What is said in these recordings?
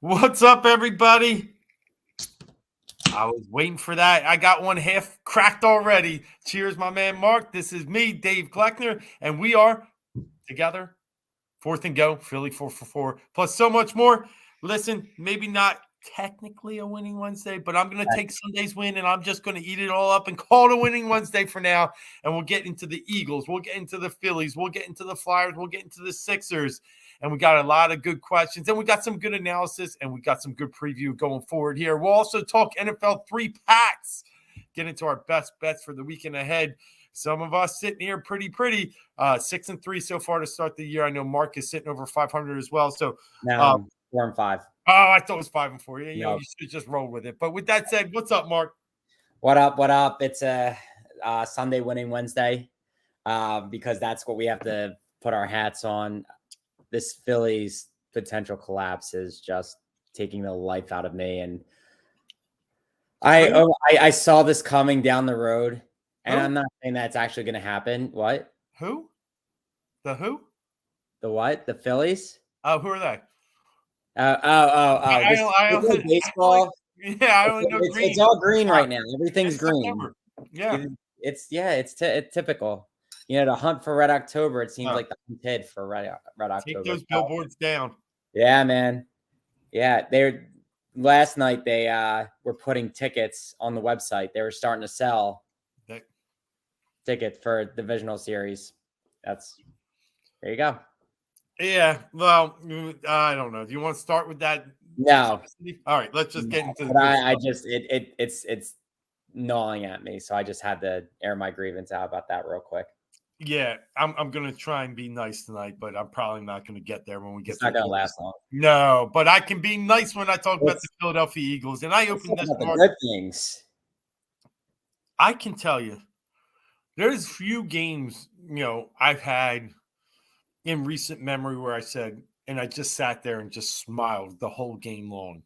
What's up, everybody? I was waiting for that. I got one half cracked already. Cheers, my man Mark. This is me, Dave Kleckner, and we are together. Fourth and go, Philly 4-for-4, plus so much more. Listen, maybe not technically a winning Wednesday, but I'm going to take Sunday's win and I'm just going to eat it all up and call it a winning Wednesday for now. And we'll get into the Eagles. We'll get into the Phillies. We'll get into the Flyers. We'll get into the Sixers. And we got a lot of good questions. And we got some good analysis. And we got some good preview going forward here. We'll also talk NFL 3-packs. Get into our best bets for the weekend ahead. Some of us sitting here pretty. 6-3 so far to start the year. I know Mark is sitting over 500 as well. So no, 4-5. Oh, I thought it was 5-4. Yeah, you know, you should just roll with it. But with that said, what's up, Mark? What up? It's a Sunday winning Wednesday because that's what we have to put our hats on. This Phillies potential collapse is just taking the life out of me, and I saw this coming down the road, and I'm not saying that's actually going to happen. What? Who? The who? The what? The Phillies? Oh, who are they? I don't baseball. Yeah, I only know green. It's all green right now. Everything's green. September. Yeah. It's typical. You know, to hunt for Red October, it seems like the hunted for Red October. Take those billboards down. Yeah, man. Yeah, last night they were putting tickets on the website. They were starting to sell tickets for divisional series. There you go. Yeah, well, I don't know. Do you want to start with that? No. All right, let's just get into the it's gnawing at me, so I just had to air my grievance out about that real quick. Yeah, I'm gonna try and be nice tonight, but I'm probably not gonna get there when we get. It's not gonna last long. No, but I can be nice when I talk about the Philadelphia Eagles, and I opened this. Good things. I can tell you, there's few games I've had in recent memory where I said, and I just sat there and just smiled the whole game long.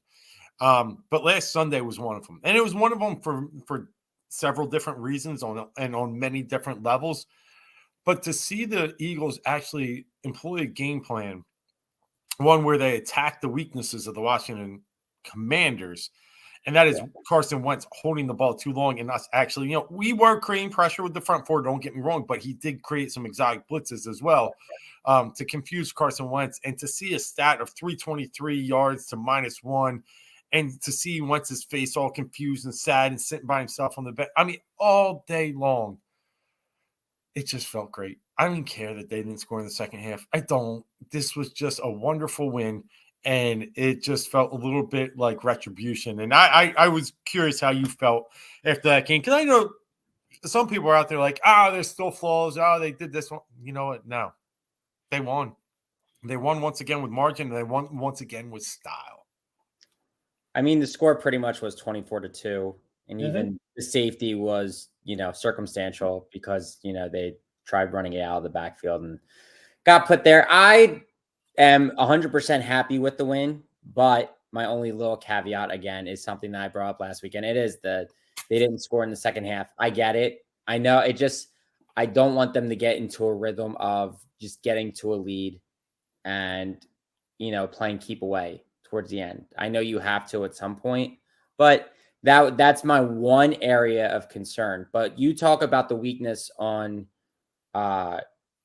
But last Sunday was one of them, and it was one of them for several different reasons on many different levels. But to see the Eagles actually employ a game plan, one where they attack the weaknesses of the Washington Commanders, and that is Carson Wentz holding the ball too long and us actually, we were creating pressure with the front four, don't get me wrong, but he did create some exotic blitzes as well to confuse Carson Wentz. And to see a stat of 323 yards to -1, and to see Wentz's face all confused and sad and sitting by himself on the bench, I mean, all day long, it just felt great. I don't even care that they didn't score in the second half. I don't. This was just a wonderful win, and it just felt a little bit like retribution. And I was curious how you felt after that game, because I know some people are out there like, there's still flaws. They did this one. You know what? No. They won. They won once again with margin, and they won once again with style. I mean, the score pretty much was 24-2, and even the safety was, circumstantial because, they tried running it out of the backfield and got put there. I am 100% happy with the win, but my only little caveat, again, is something that I brought up last week, and it is that they didn't score in the second half. I get it. I know I don't want them to get into a rhythm of just getting to a lead and, playing keep away towards the end. I know you have to at some point, but that's my one area of concern. But you talk about the weakness on,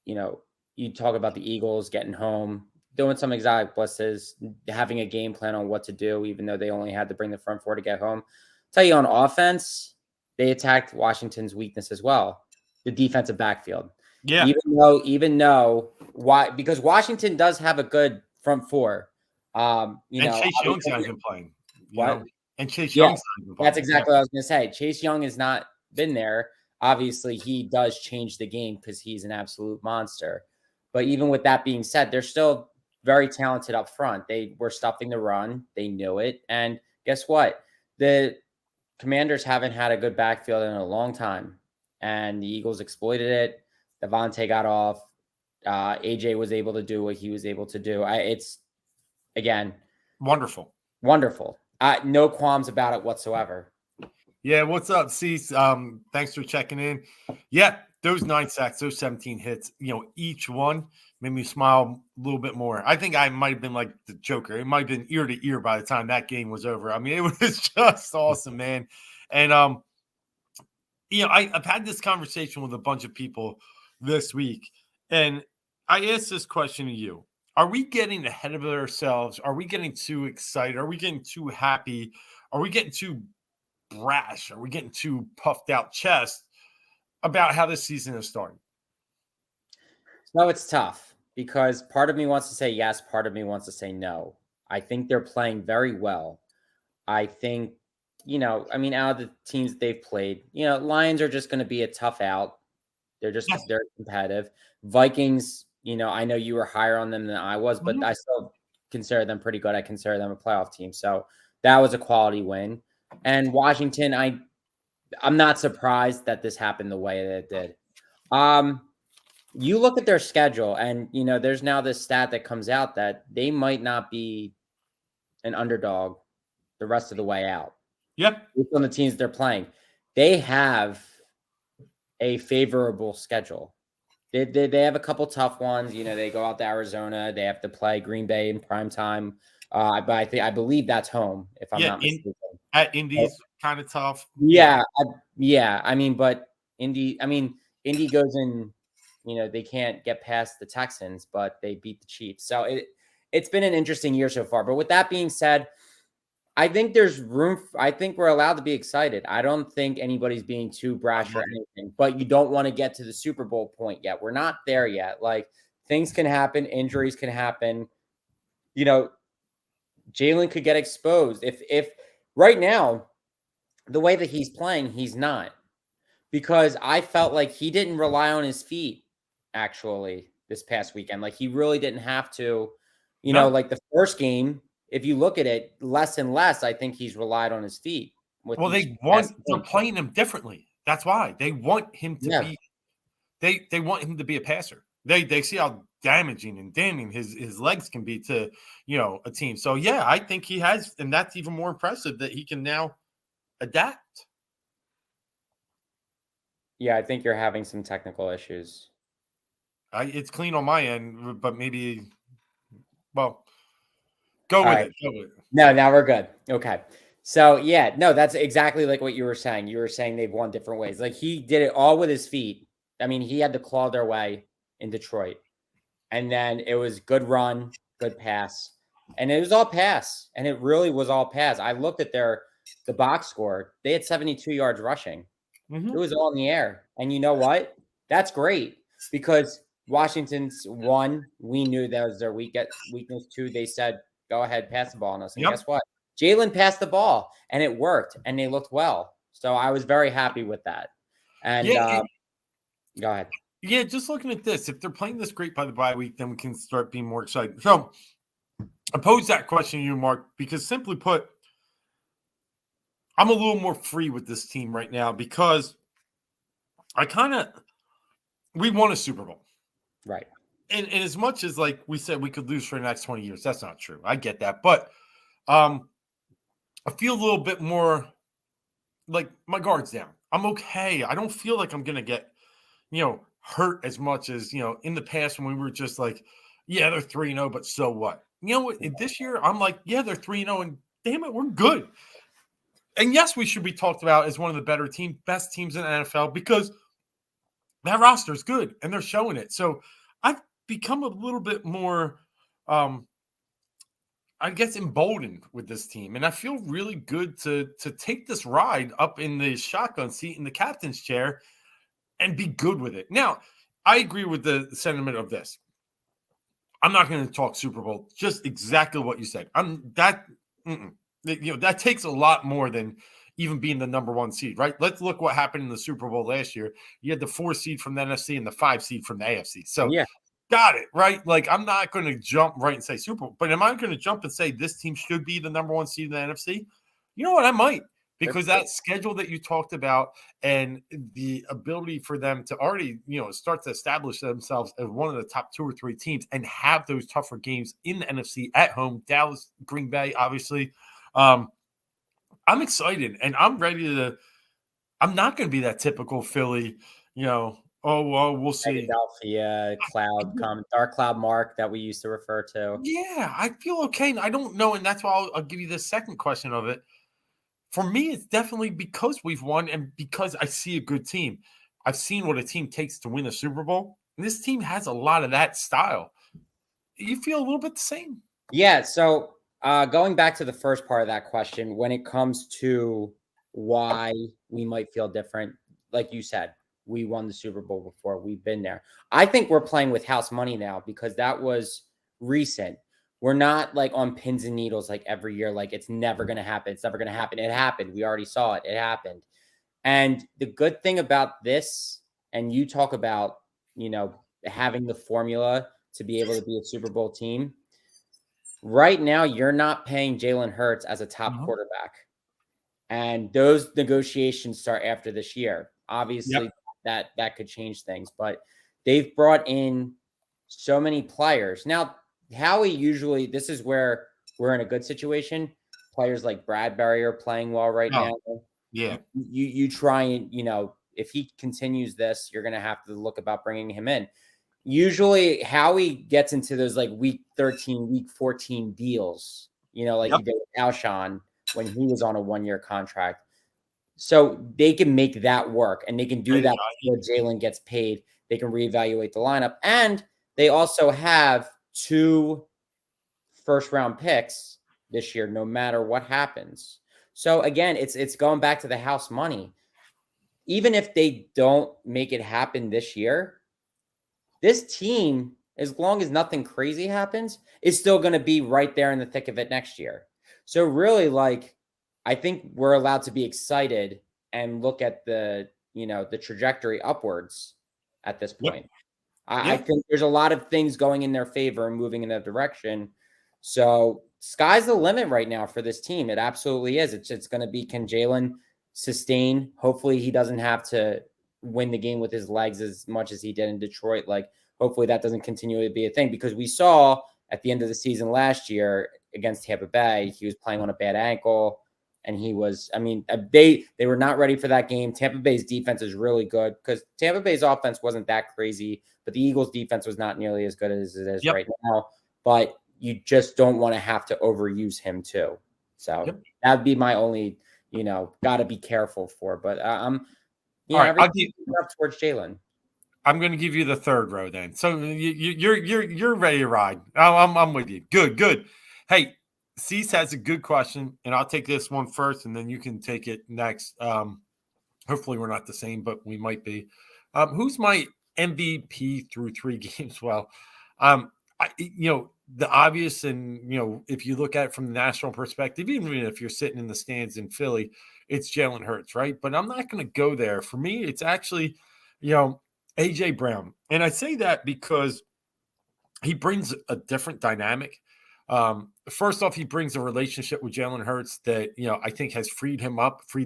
you talk about the Eagles getting home, doing some exotic blitzes, having a game plan on what to do, even though they only had to bring the front four to get home. I'll tell you, on offense, they attacked Washington's weakness as well, the defensive backfield. Yeah. Even though why? Because Washington does have a good front four. And Chase Young's not even playing. What? And Chase Young's not even playing. That's exactly what I was going to say. Chase Young has not been there. Obviously, he does change the game because he's an absolute monster. But even with that being said, they're still very talented up front. They were stuffing the run. They knew it. And guess what? The Commanders haven't had a good backfield in a long time. And the Eagles exploited it. Devontae got off. AJ was able to do what he was able to do. It's, again, wonderful. No qualms about it whatsoever. Yeah, what's up, Cease? Thanks for checking in. Yeah, those 9 sacks, those 17 hits, each one made me smile a little bit more. I think I might have been like the Joker. It might have been ear to ear by the time that game was over. I mean, it was just awesome, man. And I've had this conversation with a bunch of people this week, and I asked this question to you. Are we getting ahead of ourselves? Are we getting too excited? Are we getting too happy? Are we getting too brash? Are we getting too puffed out chest about how this season is starting? No, it's tough because part of me wants to say yes, part of me wants to say no. I think they're playing very well. I think, I mean, out of the teams that they've played, Lions are just going to be a tough out. Yes. They're competitive. Vikings, I know you were higher on them than I was, but I still consider them pretty good. I consider them a playoff team. So that was a quality win. And Washington, I'm not surprised that this happened the way that it did. You look at their schedule, and there's now this stat that comes out that they might not be an underdog the rest of the way out. Yep. Based on the teams they're playing, they have a favorable schedule. They have a couple tough ones. They go out to Arizona. They have to play Green Bay in prime time. But I believe that's home, if I'm not mistaken. At Indy's kind of tough. Yeah. I mean, but Indy goes in. They can't get past the Texans, but they beat the Chiefs. So it's been an interesting year so far. But with that being said, I think there's room. I think we're allowed to be excited. I don't think anybody's being too brash or anything, but you don't want to get to the Super Bowl point yet. We're not there yet. Like, things can happen. Injuries can happen. Jalen could get exposed. If right now, the way that he's playing, he's not. Because I felt like he didn't rely on his feet, actually, this past weekend. Like, he really didn't have to. Like the first game, if you look at it, less and less, I think he's relied on his feet. Well, they're playing him differently. That's why they want him to be. They want him to be a passer. They see how damaging and damning his legs can be to a team. So yeah, I think he has, and that's even more impressive that he can now adapt. Yeah, I think you're having some technical issues. It's clean on my end, but maybe. Well, go with it. Go with it. No, now we're good. Okay. So yeah, no, that's exactly like what you were saying. You were saying they've won different ways. Like, he did it all with his feet. I mean, he had to claw their way in Detroit. And then it was good run, good pass. And it was all pass. And it really was all pass. I looked at the box score. They had 72 yards rushing. Mm-hmm. It was all in the air. And you know what? That's great, because Washington's one, we knew that was their weakness. Two, they said, go ahead, pass the ball on us. And guess what? Jalen passed the ball, and it worked, and they looked well. So I was very happy with that. And go ahead. Yeah, just looking at this, if they're playing this great by the bye week, then we can start being more excited. So I pose that question to you, Mark, because simply put, I'm a little more free with this team right now because we won a Super Bowl. Right. And as much as, like we said, we could lose for the next 20 years, that's not true. I get that. But I feel a little bit more like my guard's down. I'm okay. I don't feel like I'm going to get, hurt as much as, in the past when we were just like, yeah, they're 3-0, but so what? You know what? This year, I'm like, yeah, they're 3-0, and damn it, we're good. And yes, we should be talked about as one of the best teams in the NFL, because that roster is good and they're showing it. So I've become a little bit more, I guess, emboldened with this team. And I feel really good to take this ride up in the shotgun seat in the captain's chair and be good with it. Now, I agree with the sentiment of this. I'm not going to talk Super Bowl, just exactly what you said. That takes a lot more than even being the number one seed, right? Let's look what happened in the Super Bowl last year. You had the 4 seed from the NFC and the 5 seed from the AFC. So yeah, got it, right? Like, I'm not going to jump right and say Super Bowl, but am I going to jump and say this team should be the number one seed in the NFC? You know what? I might, because that schedule that you talked about and the ability for them to already, start to establish themselves as one of the top 2 or 3 teams and have those tougher games in the NFC at home, Dallas, Green Bay, obviously. I'm excited, and I'm ready to – I'm not going to be that typical Philly, Oh, well, we'll see. Philadelphia dark cloud mark that we used to refer to. Yeah, I feel okay. I don't know, and that's why I'll give you the second question of it. For me, it's definitely because we've won and because I see a good team. I've seen what a team takes to win a Super Bowl. And this team has a lot of that style. You feel a little bit the same. Yeah. So going back to the first part of that question, when it comes to why we might feel different, like you said, we won the Super Bowl before. We've been there. I think we're playing with house money now because that was recent. We're not like on pins and needles like every year, like it's never going to happen. It's never going to happen. It happened. We already saw it. It happened. And the good thing about this, and you talk about, having the formula to be able to be a Super Bowl team. Right now, you're not paying Jalen Hurts as a top Mhm. quarterback. And those negotiations start after this year. Yep. Obviously, that could change things, but they've brought in so many players. Now, Howie usually this is where we're in a good situation. Players like Bradbury are playing well right Oh, now. yeah. You try and if he continues this, you're going to have to look about bringing him in. Usually, Howie gets into those like week 13, week 14 deals. Like he Yep. did with Alshon when he was on a 1-year contract. So they can make that work, and they can do There you that go. before Jalen gets paid. They can reevaluate the lineup, and they also have 2 first-round picks this year, no matter what happens. So again, it's going back to the house money. Even if they don't make it happen this year, this team, as long as nothing crazy happens, is still going to be right there in the thick of it next year. So really, like, I think we're allowed to be excited and look at the trajectory upwards at this Yep. point. I Yeah. think there's a lot of things going in their favor and moving in that direction. So sky's the limit right now for this team. It absolutely is. It's going to be, can Jalen sustain? Hopefully he doesn't have to win the game with his legs as much as he did in Detroit. Like, hopefully that doesn't continue to be a thing, because we saw at the end of the season last year against Tampa Bay, he was playing on a bad ankle. And he was, they were not ready for that game. Tampa Bay's defense is really good because Tampa Bay's offense wasn't that crazy, but the Eagles' defense was not nearly as good as it is Yep. right now. But you just don't want to have to overuse him too. So Yep. that'd be my only, got to be careful for. But All right. everything up towards Jalen. I'm going to give you the third row then. So you're ready to ride. I'm with you. Good. Hey, Cease has a good question, and I'll take this one first, and then you can take it next. Hopefully, we're not the same, but we might be. Who's my MVP through 3 games? Well, the obvious, and if you look at it from the national perspective, even if you're sitting in the stands in Philly, it's Jalen Hurts, right? But I'm not going to go there. For me, it's actually, AJ Brown, and I say that because he brings a different dynamic. First off, he brings a relationship with Jalen Hurts that I think has freed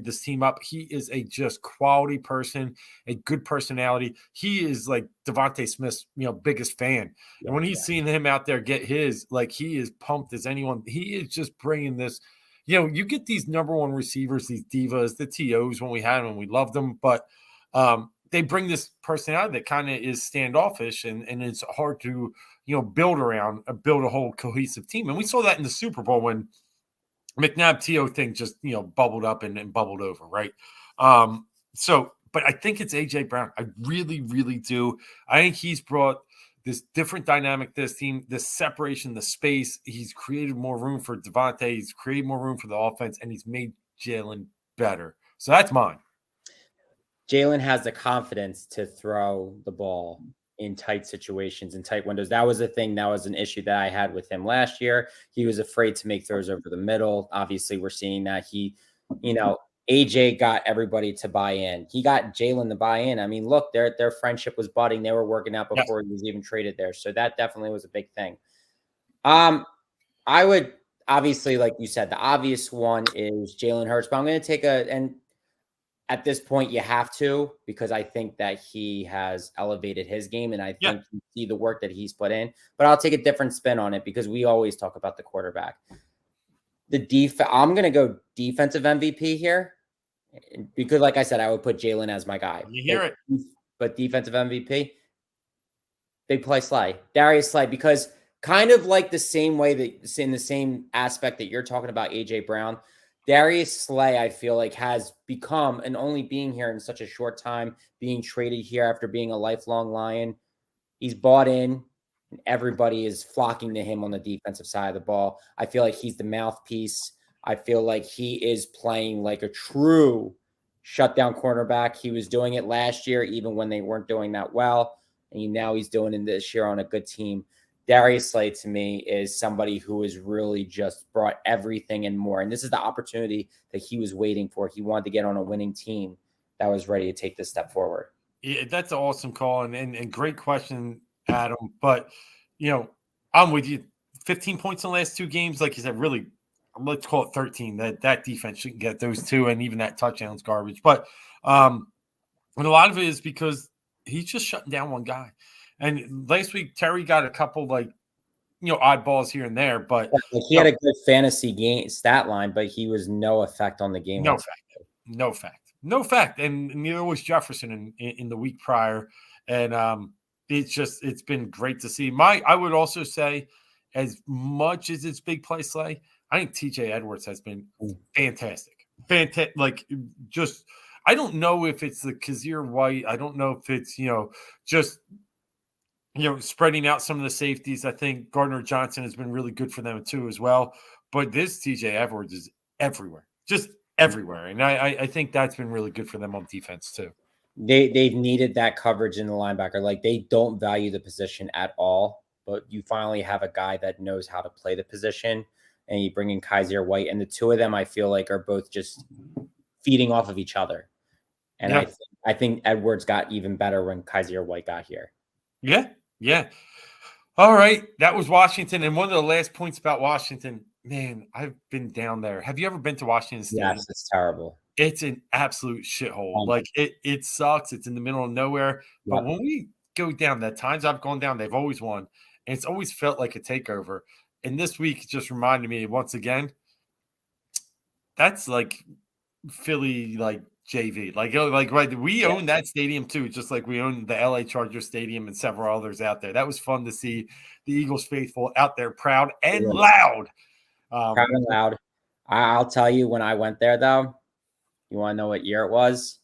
this team up. He is a just quality person, a good personality. He is like Devontae Smith's biggest fan, and when he's seeing him out there get his, like, he is pumped as anyone. He is just bringing this. You get these number one receivers, these divas, the TOs when we had them, we loved them, but they bring this personality that kind of is standoffish, and it's hard to build a whole cohesive team. And we saw that in the Super Bowl when McNabb T.O. thing just, bubbled up and bubbled over, right? But I think it's A.J. Brown. I really, really do. I think he's brought this different dynamic to this team, this separation, the space. He's created more room for Devontae. He's created more room for the offense, and he's made Jalen better. So that's mine. Jalen has the confidence to throw the ball in tight situations, in tight windows. That was a thing. That was an issue that I had with him last year. He was afraid to make throws over the middle. Obviously, we're seeing that AJ got everybody to buy in. He got Jalen to buy in. I mean, look, their friendship was budding. They were working out before he was even traded there. So that definitely was a big thing. I would obviously, like you said, the obvious one is Jalen Hurts, but I'm going to take and at this point, you have to, because I think that he has elevated his game, and I think you see the work that he's put in. But I'll take a different spin on it because we always talk about the quarterback. I'm going to go defensive MVP here because, like I said, I would put Jalen as my guy. You hear it. but defensive MVP, big play Slay, Darius Slay, because kind of like the same way that in the same aspect that you're talking about AJ Brown, Darius Slay, I feel like has become, and only being here in such a short time, being traded here after being a lifelong Lion, he's bought in. And everybody is flocking to him on the defensive side of the ball. I feel like he's the mouthpiece. I feel like he is playing like a true shutdown cornerback. He was doing it last year, even when they weren't doing that well. And now he's doing it this year on a good team. Darius Slay, to me, is somebody who has really just brought everything and more. And this is the opportunity that he was waiting for. He wanted to get on a winning team that was ready to take this step forward. Yeah, that's an awesome call and great question, Adam. But, I'm with you. 15 points in the last 2 games. Like you said, really, let's call it 13. That defense shouldn't get those 2, and even that touchdown's garbage. But and a lot of it is because he's just shutting down one guy. And last week, Terry got a couple, oddballs here and there. But he had a good fantasy game stat line, but he was no effect on the game. No fact. And neither was Jefferson in the week prior. And it's been great to see. I would also say, as much as it's big play Slay, I think TJ Edwards has been fantastic. I don't know if it's the Kazir White. I don't know if it's, just, spreading out some of the safeties. I think Gardner Johnson has been really good for them too as well. But this TJ Edwards is everywhere, just everywhere. And I think that's been really good for them on defense too. They've needed that coverage in the linebacker. Like, they don't value the position at all, but you finally have a guy that knows how to play the position, and you bring in Kaiser White, and the two of them, I feel like, are both just feeding off of each other. And yeah. I think Edwards got even better when Kaiser White got here. Yeah. All right. That was Washington. And one of the last points about Washington, man, I've been down there. Have you ever been to Washington State? Yes, it's terrible. It's an absolute shithole. Like, it sucks. It's in the middle of nowhere. But when we go down, the times I've gone down, they've always won. And it's always felt like a takeover. And this week just reminded me once again, that's like Philly, like JV. Right, we own that stadium too, just like we own the LA Chargers Stadium and several others out there. That was fun to see the Eagles faithful out there, proud and loud. Proud and loud. I'll tell you, when I went there, though, you want to know what year it was?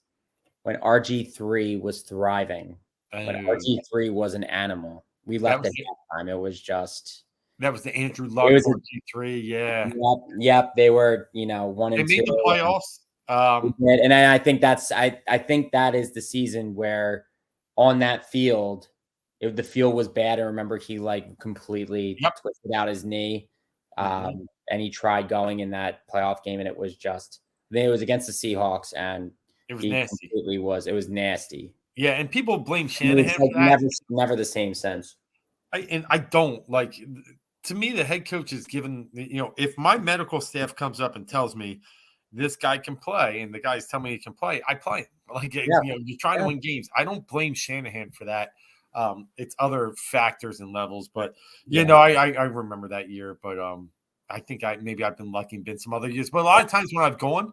When RG3 was thriving. When RG3 was an animal. We left at that time. It was just. That was the Andrew Luck RG3, yeah. Yep. They were, 1 and 2. They made the playoffs. And I think I think that is the season where on that field, if the field was bad, I remember he completely twisted out his knee. And he tried going in that playoff game, and it was against the Seahawks, and it was nasty. It was nasty. Yeah, and people blame Shanahan for that. Never the same sense. I don't like. To me, the head coach is given. If my medical staff comes up and tells me this guy can play, and the guys tell me he can play, I play him. You're trying to win games. I don't blame Shanahan for that. It's other factors and levels, but I remember that year. But I think I've been lucky and been some other years. But a lot of times when I've gone,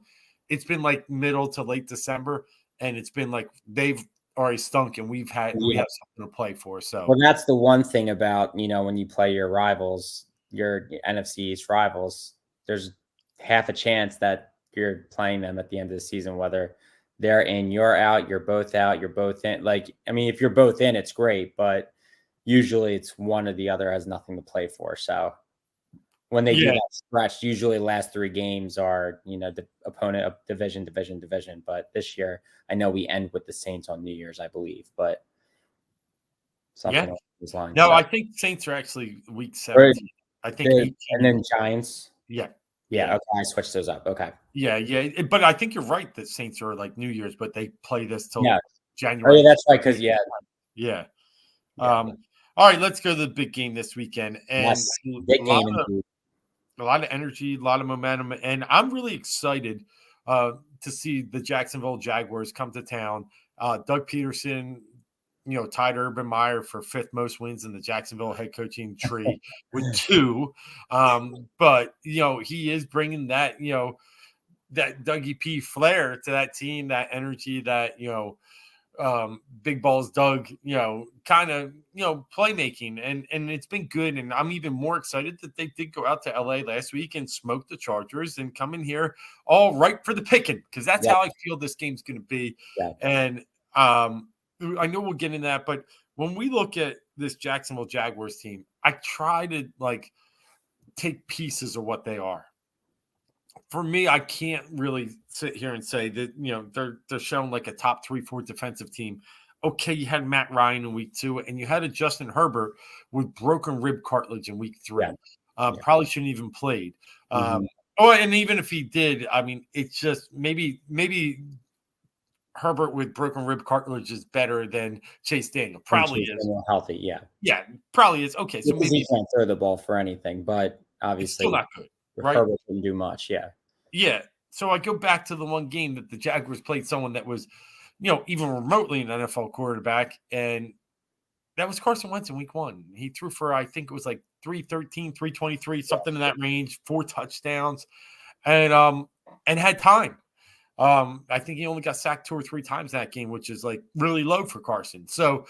it's been like middle to late December, and it's been like they've already stunk, and we have something to play for. So, well, that's the one thing about when you play your rivals, your NFC East rivals. There's half a chance that you're playing them at the end of the season, whether they're in, you're out, you're both out, you're both in. If you're both in, it's great, but usually it's one or the other has nothing to play for. So when they do that stretch, usually the last 3 games are, the opponent of division. But this year, I know we end with the Saints on New Year's, I believe, but something along those lines. No, I think Saints are actually week 17. I think 18. And then Giants. Yeah. Okay, I switched those up. Okay. Yeah. But I think you're right that Saints are like New Year's, but they play this till January. Oh, yeah, that's right. Because Yeah. All right, let's go to the big game this weekend. And big game. A lot of energy, a lot of momentum, and I'm really excited to see the Jacksonville Jaguars come to town. Doug Peterson, tied Urban Meyer for 5th most wins in the Jacksonville head coaching tree with 2. But he is bringing that that Dougie P flair to that team, that energy, that Big Balls Doug, kind of, playmaking, and it's been good. And I'm even more excited that they did go out to LA last week and smoke the Chargers and come in here all right for the picking, because that's how I feel this game's going to be. Yeah. And I know we'll get into that, but when we look at this Jacksonville Jaguars team, I try to take pieces of what they are. For me, I can't really sit here and say that, they're showing like a top 3-4 defensive team. Okay, you had Matt Ryan in week 2, and you had a Justin Herbert with broken rib cartilage in week 3. Probably shouldn't even played. And even if he did, I mean, it's just maybe Herbert with broken rib cartilage is better than Chase Daniel. Probably is healthy. Yeah, probably is. Okay, so maybe he can't throw the ball for anything, but obviously it's still not good. Right? Herbert didn't do much. Yeah. So I go back to the one game that the Jaguars played someone that was, even remotely an NFL quarterback, and that was Carson Wentz in week 1. He threw for, I think it was like 313, 323, something in that range, 4 touchdowns, and had time. I think he only got sacked 2 or 3 times that game, which is like really low for Carson. So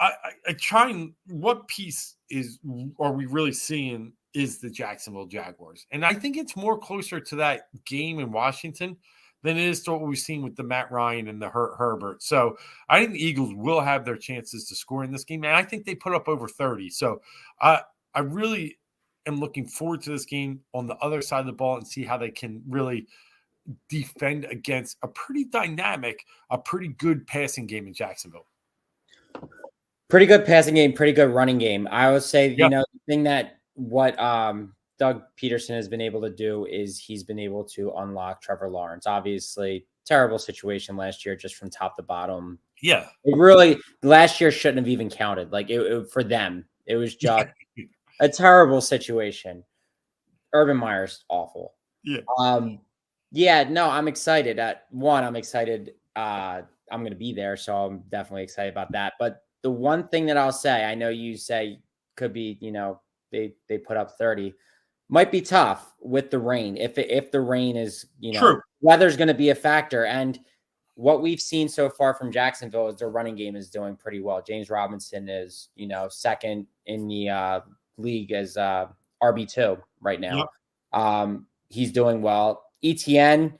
I try and what piece are we really seeing is the Jacksonville Jaguars. And I think it's more closer to that game in Washington than it is to what we've seen with the Matt Ryan and the Herbert. So I think the Eagles will have their chances to score in this game. And I think they put up over 30. So I really am looking forward to this game on the other side of the ball and see how they can really defend against a pretty dynamic, a pretty good passing game in Jacksonville. Pretty good passing game, pretty good running game. I would say, the thing that what Doug Peterson has been able to do is he's been able to unlock Trevor Lawrence. Obviously, terrible situation last year, just from top to bottom. Yeah. It really, last year shouldn't have even counted. Like for them, it was just a terrible situation. Urban Meyer's awful. Yeah. I'm excited. I'm excited. I'm going to be there, so I'm definitely excited about that. But the one thing that I'll say, I know you say could be, they put up 30, might be tough with the rain. If the rain is, True. Weather's going to be a factor. And what we've seen so far from Jacksonville is their running game is doing pretty well. James Robinson is, second in the league as RB2 right now. Yep. He's doing well. ETN,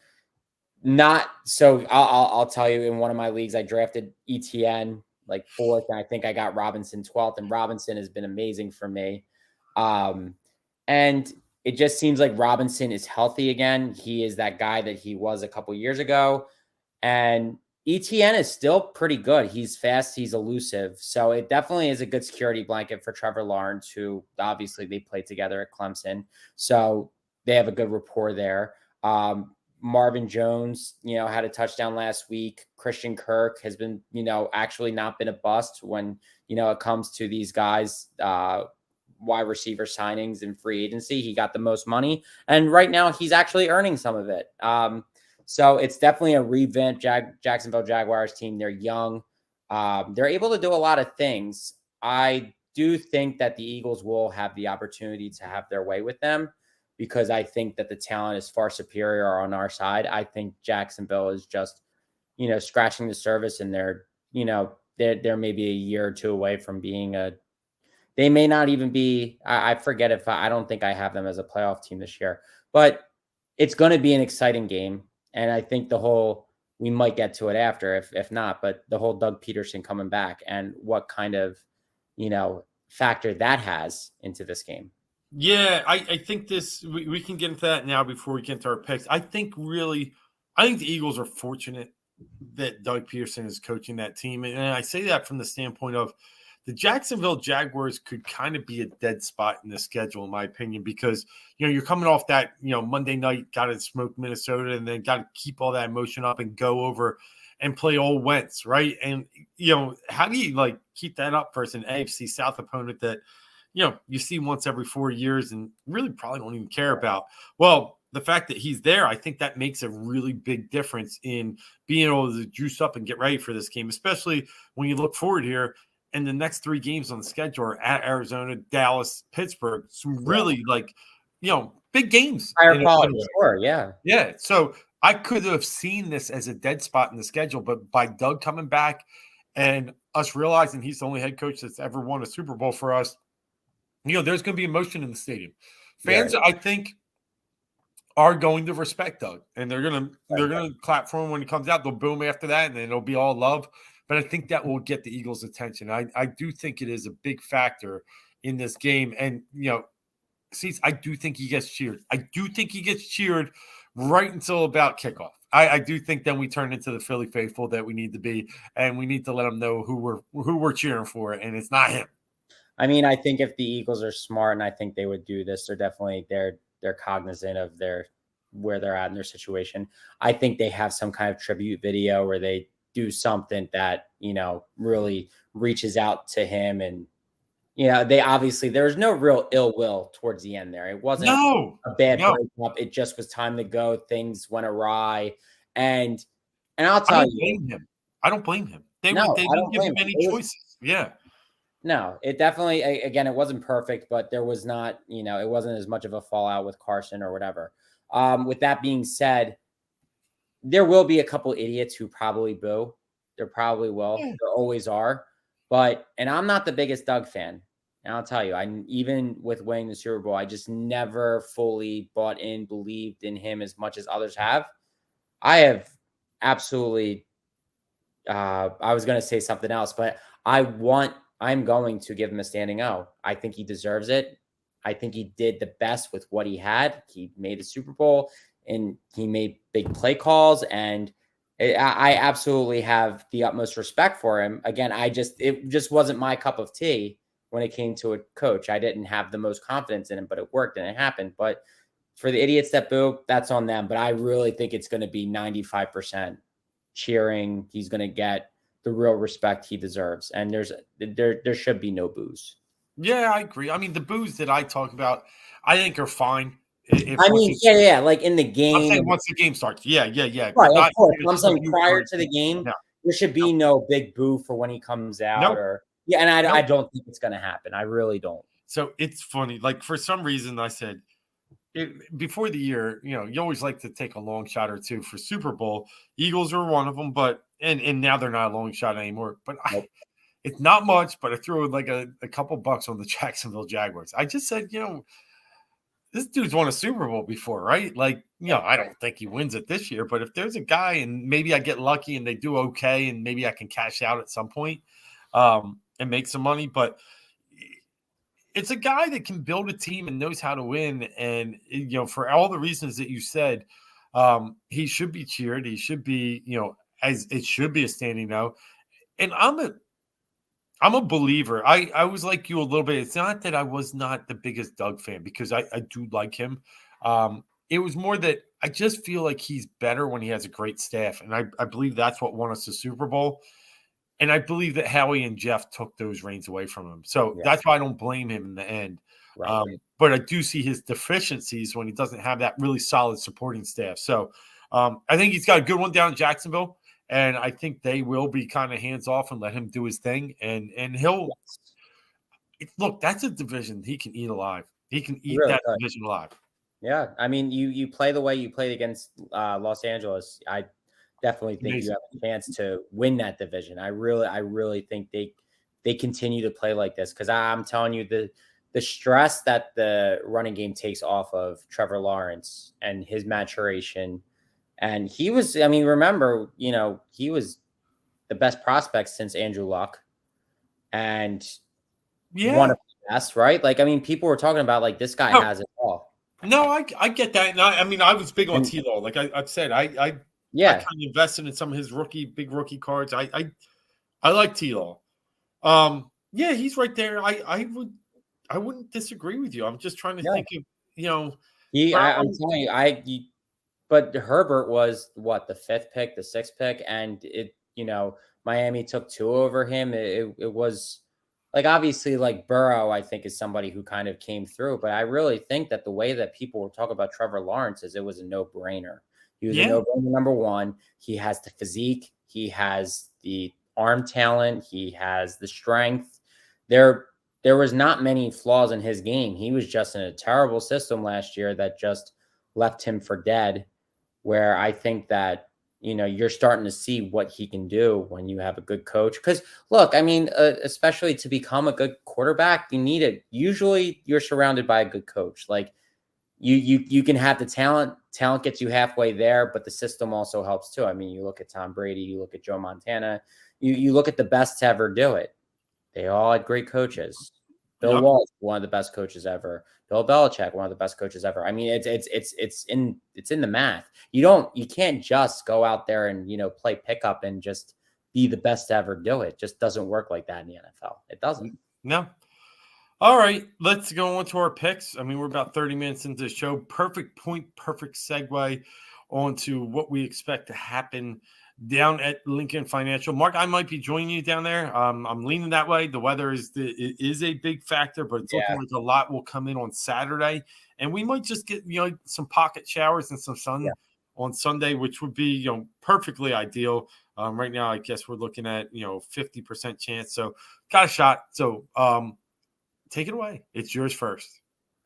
not so. I'll tell you, in one of my leagues, I drafted ETN like 4th, and I think I got Robinson 12th, and Robinson has been amazing for me. And it just seems like Robinson is healthy again. He is that guy that he was a couple years ago, and ETN is still pretty good. He's fast, he's elusive, so it definitely is a good security blanket for Trevor Lawrence, who obviously they played together at Clemson, so they have a good rapport there. Marvin Jones, had a touchdown last week. Christian Kirk has been, actually not been a bust when, it comes to these guys, wide receiver signings and free agency. He got the most money, and right now he's actually earning some of it. So it's definitely a revamped Jacksonville Jaguars team. They're young. They're able to do a lot of things. I do think that the Eagles will have the opportunity to have their way with them, because I think that the talent is far superior on our side. I think Jacksonville is just, scratching the surface, and they're maybe a year or 2 away from being they may not even be, I forget I don't think I have them as a playoff team this year, but it's going to be an exciting game. And I think we might get to it after, if not, but the whole Doug Peterson coming back and what kind of, factor that has into this game. Yeah, I think we can get into that now before we get into our picks. I think the Eagles are fortunate that Doug Peterson is coaching that team. And I say that from the standpoint of the Jacksonville Jaguars could kind of be a dead spot in the schedule, in my opinion, because, you're coming off that, Monday night, got to smoke Minnesota, and then got to keep all that emotion up and go over and play old Wentz, right? And, how do you keep that up versus an AFC South opponent that, you see once every 4 years and really probably don't even care about? Well, the fact that he's there, I think that makes a really big difference in being able to juice up and get ready for this game, especially when you look forward here. And the next 3 games on the schedule are at Arizona, Dallas, Pittsburgh. Some really big games. Higher quality, sure, yeah. Yeah. So I could have seen this as a dead spot in the schedule, but by Doug coming back and us realizing he's the only head coach that's ever won a Super Bowl for us, there's going to be emotion in the stadium. Fans, Right. I think, are going to respect Doug, and they're Right. gonna clap for him when he comes out. They'll boom after that, and then it'll be all love. But I think that will get the Eagles' attention. I do think it is a big factor in this game, and see, I do think he gets cheered. I do think he gets cheered right until about kickoff. I do think then we turn into the Philly faithful that we need to be, and we need to let them know who we're cheering for, and it's not him. I mean, I think if the Eagles are smart, and I think they would do this, they're cognizant of where they're at in their situation. I think they have some kind of tribute video where they do something that really reaches out to him, and they obviously there was no real ill will towards the end there. It wasn't a bad breakup. It just was time to go. Things went awry, and I'll tell you, I don't blame him. They didn't give him any choices. Yeah. No, it definitely, again, it wasn't perfect, but there was not, it wasn't as much of a fallout with Carson or whatever. With that being said, there will be a couple idiots who probably boo. There probably will. Yeah. There always are. And I'm not the biggest Doug fan. And I'll tell you, even with winning the Super Bowl, I just never fully bought in, believed in him as much as others have. I have absolutely, I was going to say something else, but I'm going to give him a standing O. I think he deserves it. I think he did the best with what he had. He made the Super Bowl and he made big play calls. And I absolutely have the utmost respect for him. Again, it just wasn't my cup of tea when it came to a coach. I didn't have the most confidence in him, but it worked and it happened. But for the idiots that boo, that's on them. But I really think it's going to be 95% cheering. He's going to get the real respect he deserves, and there should be no boos. Yeah, I agree. I mean, the boos that I talk about, I think are fine. Yeah, like in the game. I'm saying once the game starts, yeah. Right, of course. I'm saying prior to the game, there should be no big boo for when he comes out, and I don't think it's going to happen. I really don't. So it's funny. Like for some reason, I said before the year, you always like to take a long shot or two for Super Bowl. Eagles are one of them, but and now they're not a long shot anymore. But it's not much. But I threw like a couple bucks on the Jacksonville Jaguars. I just said, this dude's won a Super Bowl before, right? Like, I don't think he wins it this year. But if there's a guy and maybe I get lucky and they do okay, and maybe I can cash out at some point and make some money, but. It's a guy that can build a team and knows how to win. And, for all the reasons that you said, he should be cheered. He should be, as it should be a standing O. And I'm a believer. I was like you a little bit. It's not that I was not the biggest Doug fan because I do like him. It was more that I just feel like he's better when he has a great staff. And I believe that's what won us the Super Bowl. And I believe that Howie and Jeff took those reins away from him. So that's why I don't blame him in the end. Right. But I do see his deficiencies when he doesn't have that really solid supporting staff. So I think he's got a good one down in Jacksonville. And I think they will be kind of hands off and let him do his thing. And he'll look, that's a division he can eat alive. He can eat that division alive. Yeah. I mean, you play the way you played against Los Angeles. I definitely think you have a chance to win that division. I really think they continue to play like this because I'm telling you the stress that the running game takes off of Trevor Lawrence and his maturation. And he was, I mean, remember, he was the best prospect since Andrew Luck and one of the best, right? Like, I mean, people were talking about like this guy has it all. No, I get that. And I was big on T-Law. Like I've said, I kind of invested in some of his big rookie cards. I like T-Law. He's right there. I wouldn't disagree with you. I'm just trying to think of, I'm telling you, but Herbert was what, the 5th pick, the 6th pick, and Miami took 2 over him. It was like, obviously, like Burrow, I think, is somebody who kind of came through, but I really think that the way that people were talking about Trevor Lawrence is it was a no-brainer. He was a no-brainer, number one. He has the physique. He has the arm talent. He has the strength. There was not many flaws in his game. He was just in a terrible system last year that just left him for dead. where I think that, you're starting to see what he can do when you have a good coach. Because look, I mean, especially to become a good quarterback, you need it. Usually, you're surrounded by a good coach. Like you can have the talent. Talent gets you halfway there, but the system also helps too. I mean, you look at Tom Brady, you look at Joe Montana, you look at the best to ever do it. They all had great coaches. Bill Yep. Walsh, one of the best coaches ever. Bill Belichick, one of the best coaches ever. I mean, it's in the math. You can't just go out there and play pickup and just be the best to ever do it. It just doesn't work like that in the NFL. It doesn't. No. All right, let's go on to our picks. I mean, we're about 30 minutes into the show. Perfect point, perfect segue onto what we expect to happen down at Lincoln Financial. Mark, I might be joining you down there. I'm leaning that way. The weather is a big factor, but it's looking Yeah. like a lot will come in on Saturday, and we might just get some pocket showers and some sun Yeah. on Sunday, which would be perfectly ideal. Right now, I guess we're looking at 50% chance, so got a shot. So take it away. It's yours first.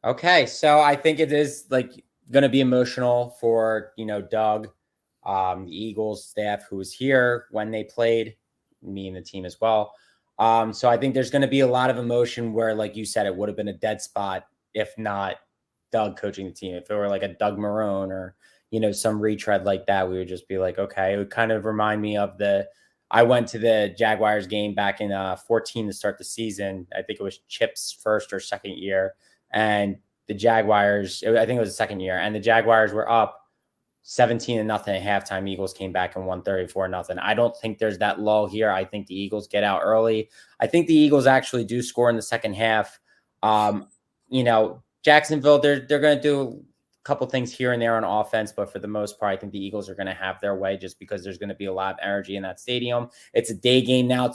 Okay, so I think it is like going to be emotional for Doug, the Eagles staff who was here when they played, me and the team as well. So I think there's going to be a lot of emotion where, like you said, it would have been a dead spot if not Doug coaching the team. If it were like a Doug Marrone or some retread like that, we would just be like, okay. It would kind of remind me of I went to the Jaguars game back in 14 to start the season. I think it was Chip's first or second year. And the Jaguars, I think it was the second year, and the Jaguars were up 17-0 at halftime. Eagles came back and won 34-0. I don't think there's that lull here. I think the Eagles get out early. I think the Eagles actually do score in the second half. Jacksonville, they're going to do a couple things here and there on offense, but for the most part, I think the Eagles are going to have their way just because there's going to be a lot of energy in that stadium. It's a day game now.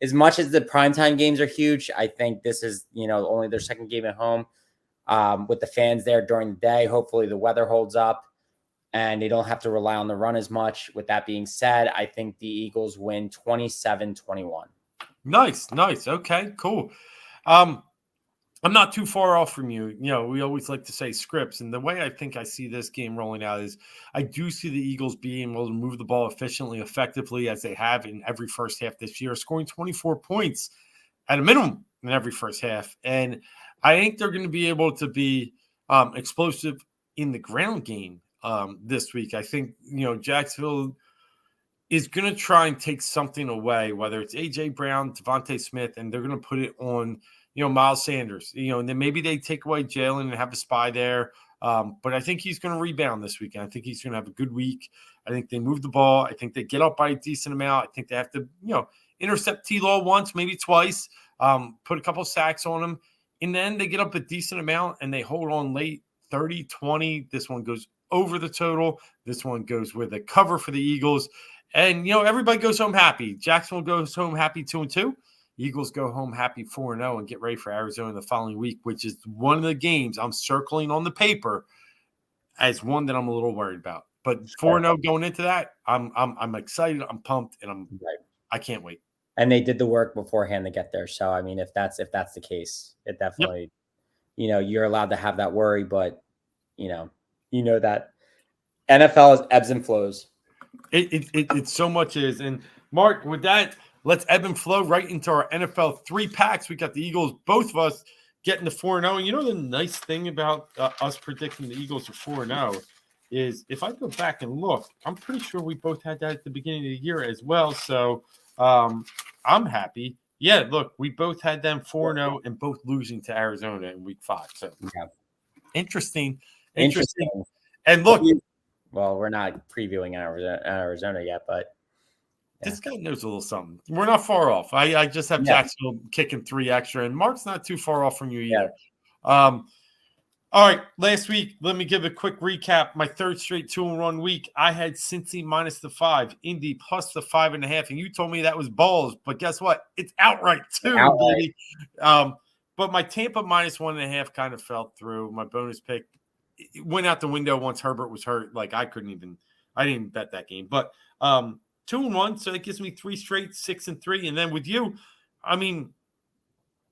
As much as the primetime games are huge, I think this is, only their second game at home with the fans there during the day. Hopefully the weather holds up and they don't have to rely on the run as much. With that being said, I think the Eagles win 27-21. Nice. Okay, cool. I'm not too far off from you. We always like to say scripts. And the way I think I see this game rolling out is I do see the Eagles being able to move the ball efficiently, effectively, as they have in every first half this year, scoring 24 points at a minimum in every first half. And I think they're going to be able to be explosive in the ground game this week. I think, Jacksonville is going to try and take something away, whether it's A.J. Brown, Devontae Smith, and they're going to put it on Miles Sanders, and then maybe they take away Jalen and have a spy there. But I think he's going to rebound this weekend. I think he's going to have a good week. I think they move the ball. I think they get up by a decent amount. I think they have to, intercept T-Law once, maybe twice, put a couple sacks on him. And then they get up a decent amount and they hold on late, 30-20. This one goes over the total. This one goes with a cover for the Eagles. And, everybody goes home happy. Jacksonville goes home happy 2-2. Eagles go home happy 4-0 and get ready for Arizona the following week, which is one of the games I'm circling on the paper as one that I'm a little worried about. But 4-0 going into that, I'm excited, I'm pumped, and I can't wait. And they did the work beforehand to get there. So I mean, if that's the case, it definitely, you're allowed to have that worry, but that NFL is ebbs and flows. It so much is. And Mark, with that, let's ebb and flow right into our NFL 3-packs. We got the Eagles, both of us, getting to 4-0. And the nice thing about us predicting the Eagles are 4-0 is if I go back and look, I'm pretty sure we both had that at the beginning of the year as well. So I'm happy. Yeah, look, we both had them 4-0 and both losing to Arizona in week 5. So interesting. And look, well, we're not previewing Arizona yet, but this guy knows a little something. We're not far off. I just have Jacksonville kicking 3 extra, and Mark's not too far off from you either. Yeah. All right, last week, let me give a quick recap. My third straight 2-1 week, I had Cincy minus the 5, Indy plus the 5.5, and you told me that was balls, but guess what? It's outright too, baby. But my Tampa minus 1.5 kind of fell through. My bonus pick it went out the window once Herbert was hurt. Like I didn't bet that game, but 2-1, so it gives me 3 straight, 6-3, and then with you, I mean,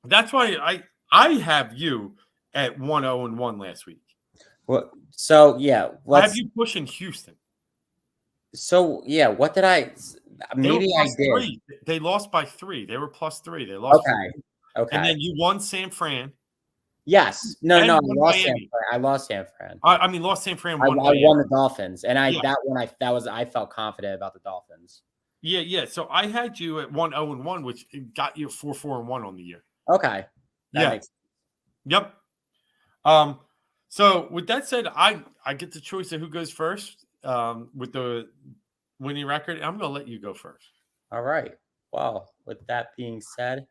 that's why I have you at 1-0-1 last week. Well, so yeah, I have let's. you pushing Houston. So yeah, what did I? They were Maybe I plus did. 3. They lost by 3. They were plus 3. They lost 4. Okay. And Okay. then you won San Fran Yes. No, no, and I won lost San Miami. Fran. I lost San Fran. I mean, lost San Fran, I won won Miami. the Dolphins, and Yeah. I felt confident about the Dolphins. Yeah, yeah. So I had you at 1-0-1, which got you 4-4-1 on the year. Okay, that Yeah. makes. Yep. So with that said, I get the choice of who goes first with the winning record. I'm going to let you go first. All right. Well, with that being said,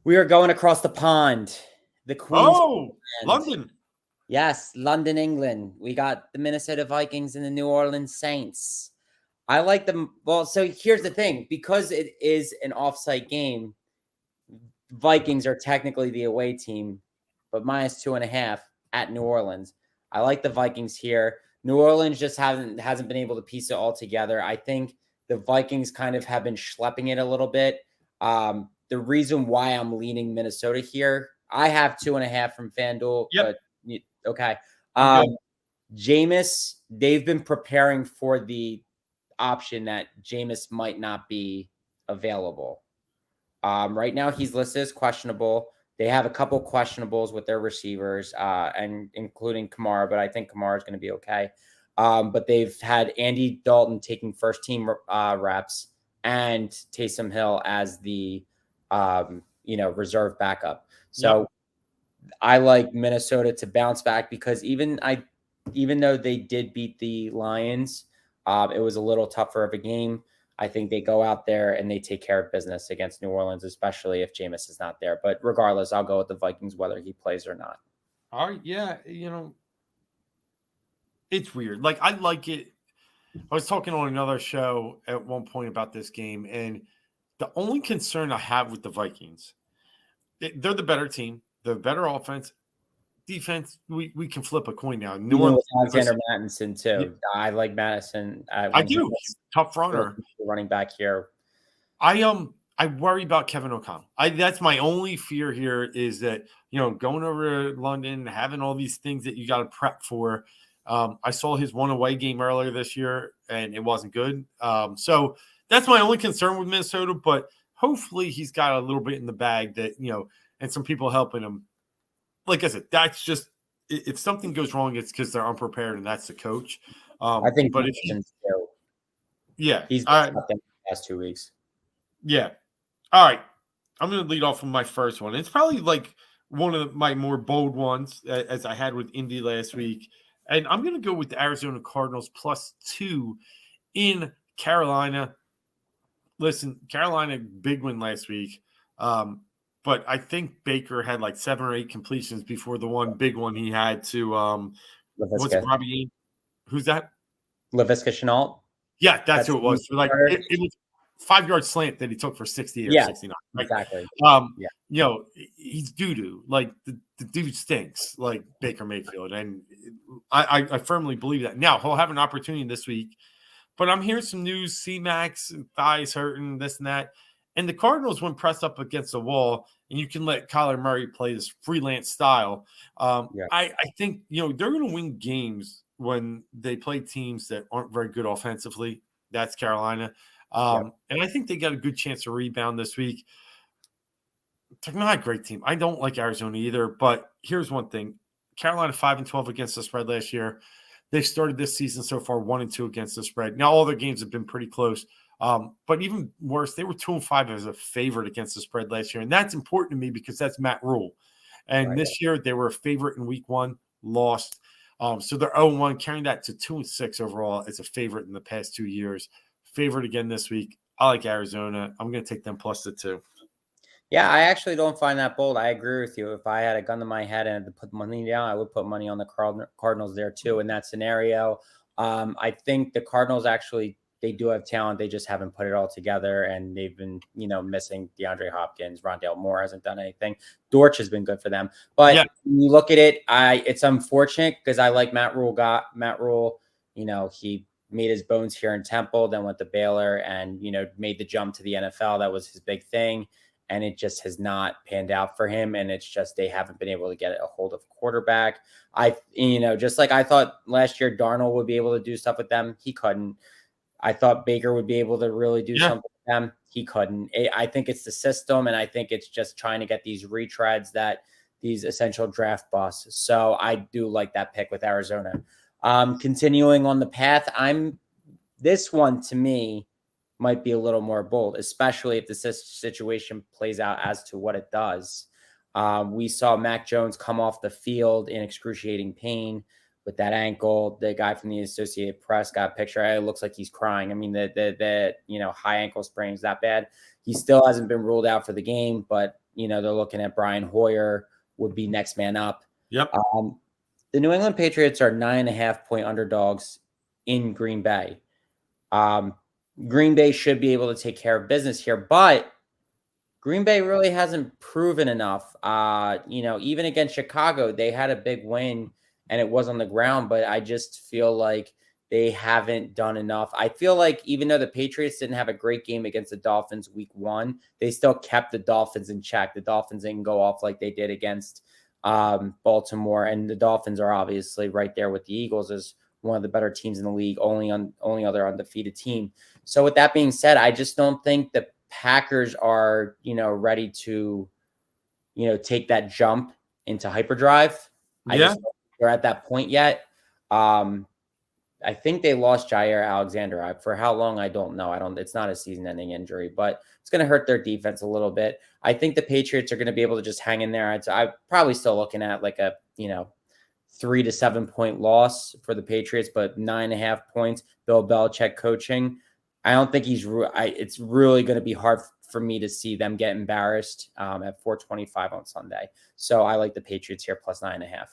we are going across the pond, the Queen's Oh, Land. London. Yes, London, England. We got the Minnesota Vikings and the New Orleans Saints. I like them. Well, so here's the thing, because it is an offsite game, Vikings are technically the away team, but -2.5 at New Orleans. I like the Vikings here. New Orleans just hasn't been able to piece it all together. I think the Vikings kind of have been schlepping it a little bit. The reason why I'm leaning Minnesota here, I have 2.5 from FanDuel, Yep. but okay. I'm good. Jameis, they've been preparing for the option that Jameis might not be available. Right now, he's listed as questionable. They have a couple questionables with their receivers, and including Kamara, but I think Kamara is going to be okay. But they've had Andy Dalton taking first team reps and Taysom Hill as the reserve backup. So I like Minnesota to bounce back because even though they did beat the Lions, it was a little tougher of a game. I think they go out there and they take care of business against New Orleans, especially if Jameis is not there. But regardless, I'll go with the Vikings whether he plays or not. All right. Yeah. It's weird. Like, I like it. I was talking on another show at one point about this game, and the only concern I have with the Vikings, they're the better team, the better offense. Defense, we can flip a coin now. New Even with Orleans, Alexander Madison yeah, too. I like Madison I when he do. gets Tough runner. running back here. I worry about Kevin O'Connell. That's my only fear here is that going over to London, having all these things that you got to prep for. I saw his one away game earlier this year, and it wasn't good. So that's my only concern with Minnesota. But hopefully, he's got a little bit in the bag that and some people helping him. Like I said, that's just if something goes wrong, it's because they're unprepared, and that's the coach. I think But if he's all right, the past 2 weeks. yeah. All right. I'm going to lead off with my first one. It's probably like one of my more bold ones as I had with Indy last week. And I'm going to go with the Arizona Cardinals +2 in Carolina. Listen, Carolina, big win last week. But I think Baker had like 7 or 8 completions before the one big one he had to what's it, Robbie? Who's that? Laviska Shenault. Yeah, that's who it was. So like it was 5-yard slant that he took for 60 or 69. Right? Exactly. He's doo-doo. Like the dude stinks, like Baker Mayfield. And I firmly believe that. Now he'll have an opportunity this week, but I'm hearing some news, C-Max, thighs hurting, this and that. And the Cardinals, when pressed up against the wall, and you can let Kyler Murray play this freelance style, I think they're going to win games when they play teams that aren't very good offensively. That's Carolina. And I think they got a good chance to rebound this week. They're not a great team. I don't like Arizona either, but here's one thing. Carolina 5-12 against the spread last year. They've started this season so far 1-2 against the spread. Now, all their games have been pretty close. But even worse, they were 2-5 as a favorite against the spread last year. And that's important to me because that's Matt Rule. And this year they were a favorite in week 1, lost. So they're 0-1, carrying that to 2-6 overall as a favorite in the past 2 years. Favorite again this week. I like Arizona. I'm going to take them +2. Yeah, I actually don't find that bold. I agree with you. If I had a gun to my head and had to put money down, I would put money on the Cardinals there too in that scenario. I think the Cardinals actually, they do have talent. They just haven't put it all together, and they've been, missing DeAndre Hopkins. Rondale Moore hasn't done anything. Dortch has been good for them. But when you look at it, it's unfortunate because I like Matt Rule. He made his bones here in Temple, then went to Baylor and, made the jump to the NFL. That was his big thing. and it just has not panned out for him. And it's just they haven't been able to get a hold of a quarterback. Just like I thought last year, Darnold would be able to do stuff with them. He couldn't. I thought Baker would be able to really do something with them. He couldn't. I think it's the system, and I think it's just trying to get these retreads that these essential draft busts. So I do like that pick with Arizona. Continuing on the path, this one to me might be a little more bold, especially if the situation plays out as to what it does. We saw Mac Jones come off the field in excruciating pain with that ankle. The guy from the Associated Press got a picture. It looks like he's crying. I mean, the high ankle sprain is that bad. He still hasn't been ruled out for the game, but they're looking at Brian Hoyer would be next man up. Yep. The New England Patriots are 9.5-point underdogs in Green Bay. Green Bay should be able to take care of business here, but Green Bay really hasn't proven enough. Even against Chicago, they had a big win and it was on the ground, but I just feel like they haven't done enough. I feel like even though the Patriots didn't have a great game against the Dolphins week 1, they still kept the Dolphins in check. The Dolphins didn't go off like they did against Baltimore, and the Dolphins are obviously right there with the Eagles as one of the better teams in the league, only other undefeated team. So with that being said, I just don't think the Packers are, ready to, take that jump into hyperdrive. I just don't think they're at that point yet. I think they lost Jair Alexander. For how long, I don't know. It's not a season-ending injury, but it's going to hurt their defense a little bit. I think the Patriots are going to be able to just hang in there. I'm probably still looking at like a, 3 to 7 point loss for the Patriots, but 9.5 points. Bill Belichick coaching. I don't think it's really going to be hard for me to see them get embarrassed at 425 on Sunday. So I like the Patriots here plus 9.5.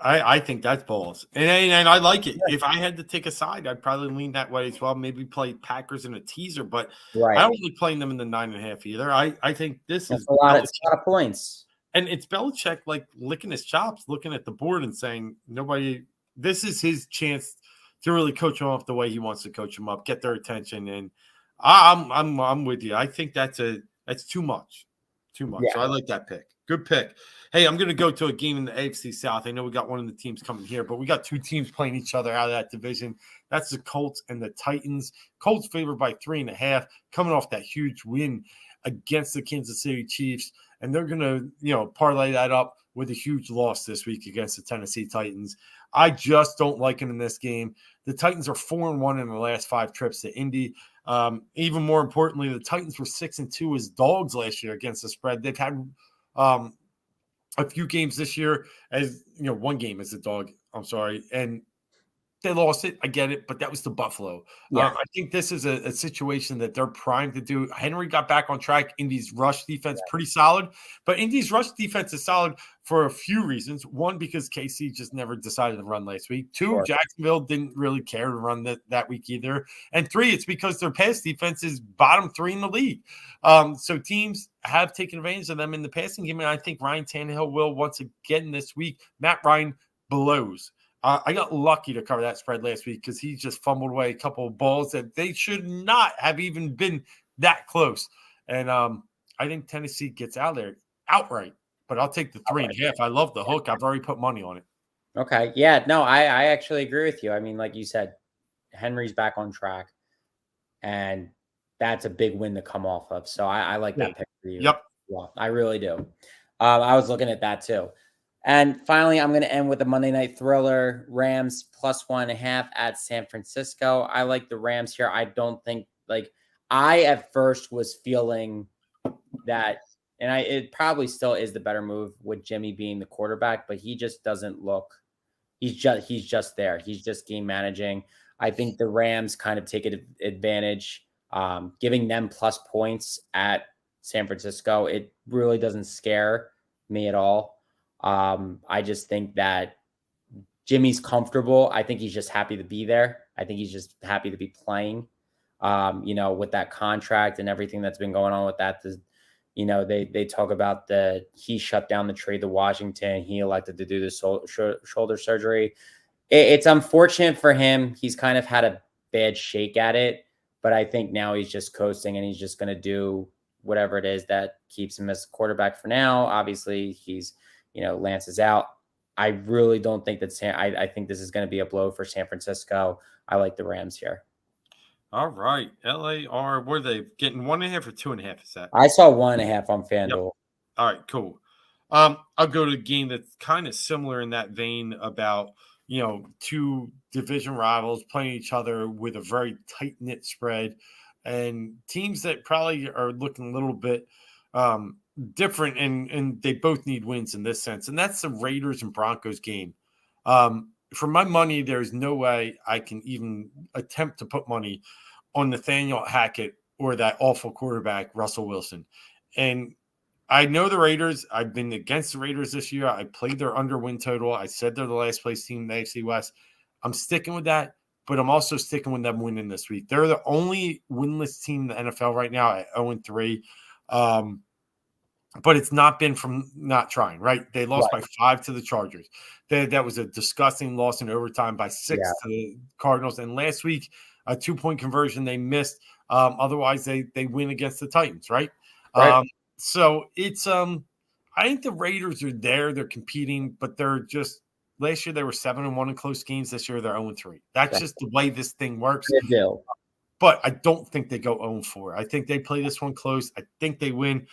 I think that's balls, and I like it. If I had to take a side, I'd probably lean that way as well. Maybe play Packers in a teaser, but I don't like playing them in the 9.5 either. I think that's a lot of points, and it's Belichick like licking his chops, looking at the board and saying, "Nobody. This is his chance to really coach them up the way he wants to coach them up, get their attention." And I'm with you. I think that's too much. Yeah. So I like that pick. Good pick. Hey, I'm going to go to a game in the AFC South. I know we got one of the teams coming here, but we got two teams playing each other out of that division. That's the Colts and the Titans. Colts favored by 3.5, coming off that huge win against the Kansas City Chiefs. And they're going to, parlay that up with a huge loss this week against the Tennessee Titans. I just don't like them in this game. The Titans are 4-1 in the last 5 trips to Indy. Even more importantly, the Titans were 6-2 as dogs last year against the spread. They've had a few games this year as one game as a dog. I'm sorry, and they lost it. I get it, but that was the Buffalo. I think this is a situation that they're primed to do. Henry got back on track. Indy's rush defense pretty solid, but Indy's rush defense is solid for a few reasons. One, because KC just never decided to run last week. 2, Jacksonville didn't really care to run that week either. And 3, it's because their pass defense is bottom 3 in the league. So teams have taken advantage of them in the passing game, and I think Ryan Tannehill will once again this week. Matt Ryan blows. I got lucky to cover that spread last week because he just fumbled away a couple of balls that they should not have even been that close. And I think Tennessee gets out there outright, but I'll take the 3.5. I love the hook. I've already put money on it. Okay. Yeah, no, I actually agree with you. I mean, like you said, Henry's back on track, and that's a big win to come off of. So I like that pick for you. Yep. Well, I really do. I was looking at that too. And finally, I'm going to end with a Monday night thriller, Rams plus 1.5 at San Francisco. I like the Rams here. I don't think I at first was feeling that, and it probably still is the better move with Jimmy being the quarterback, but he just doesn't look, he's just there. He's just game managing. I think the Rams kind of take advantage, giving them plus points at San Francisco. It really doesn't scare me at all. I just think that Jimmy's comfortable. I think he's just happy to be there. I think he's just happy to be playing, with that contract and everything that's been going on with that. They talk about he shut down the trade to Washington. He elected to do the shoulder surgery. It's unfortunate for him. He's kind of had a bad shake at it. But I think now he's just coasting and he's just going to do whatever it is that keeps him as quarterback for now. Obviously, he's, Lance is out. I really don't think that I think this is going to be a blow for San Francisco. I like the Rams here. All right. LAR, were they getting 1.5 or 2.5? Is that? I saw 1.5 on FanDuel. Yep. All right, cool. I'll go to a game that's kind of similar in that vein about, two division rivals playing each other with a very tight knit spread and teams that probably are looking a little bit different and they both need wins in this sense. And that's the Raiders and Broncos game. For my money, there's no way I can even attempt to put money on Nathaniel Hackett or that awful quarterback, Russell Wilson. And I know the Raiders. I've been against the Raiders this year. I played their under win total. I said they're the last place team in the AFC West. I'm sticking with that, but I'm also sticking with them winning this week. They're the only winless team in the NFL right now at 0-3. But it's not been from not trying, right? They lost by 5 to the Chargers. That was a disgusting loss in overtime by 6 to the Cardinals. And last week, a 2-point conversion they missed. Otherwise, they win against the Titans, right? So it's I think the Raiders are there. They're competing, but they're just last year they were 7-1 in close games. This year they're 0-3. That's just the way this thing works. But I don't think they go 0-4. I think they play this one close. I think they win.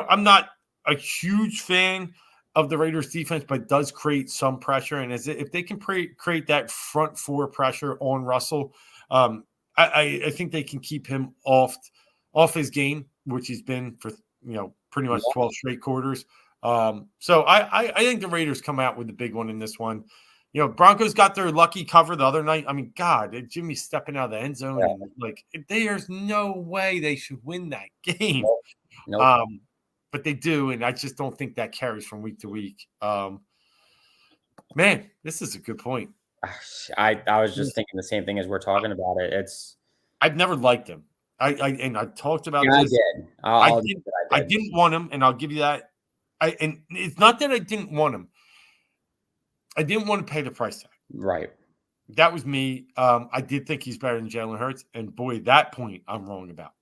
I'm not a huge fan of the Raiders defense, but it does create some pressure. And if they can create that front four pressure on Russell, I think they can keep him off his game, which he's been for pretty much 12 straight quarters. So I think the Raiders come out with the big one in this one. Broncos got their lucky cover the other night. I mean, God, Jimmy stepping out of the end zone. And, there's no way they should win that game. Nope. But they do, and I just don't think that carries from week to week. Man, this is a good point. I was just thinking the same thing as we're talking about it. I've never liked him. I talked about this. I didn't want him, and I'll give you that. And it's not that I didn't want him. I didn't want to pay the price tag. Right. That was me. I did think he's better than Jalen Hurts, and boy, that point I'm wrong about.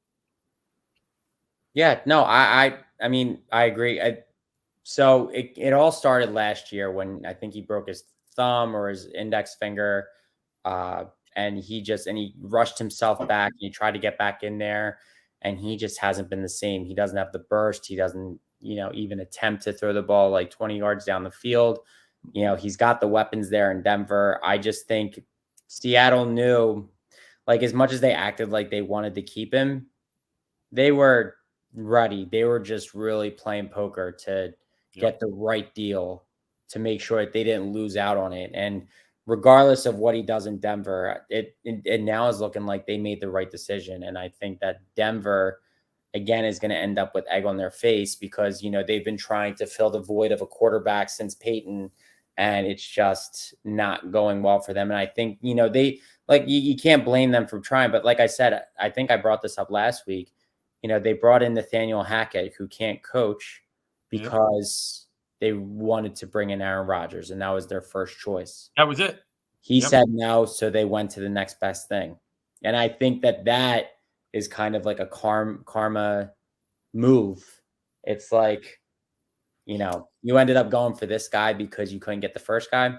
Yeah, no, I mean, I agree. So it all started last year when I think he broke his thumb or his index finger, and he rushed himself back. And he tried to get back in there, and he just hasn't been the same. He doesn't have the burst. He doesn't, even attempt to throw the ball like 20 yards down the field. He's got the weapons there in Denver. I just think Seattle knew, like, as much as they acted like they wanted to keep him, they were ready. They were just really playing poker to get the right deal to make sure that they didn't lose out on it. And regardless of what he does in Denver, it now is looking like they made the right decision. And I think that Denver, again, is going to end up with egg on their face because, they've been trying to fill the void of a quarterback since Peyton, and it's just not going well for them. And I think, they you can't blame them for trying. But like I said, I think I brought this up last week. They brought in Nathaniel Hackett, who can't coach because they wanted to bring in Aaron Rodgers, and that was their first choice. That was it. He said no, so they went to the next best thing. And I think that is kind of like a karma move. It's like, you ended up going for this guy because you couldn't get the first guy.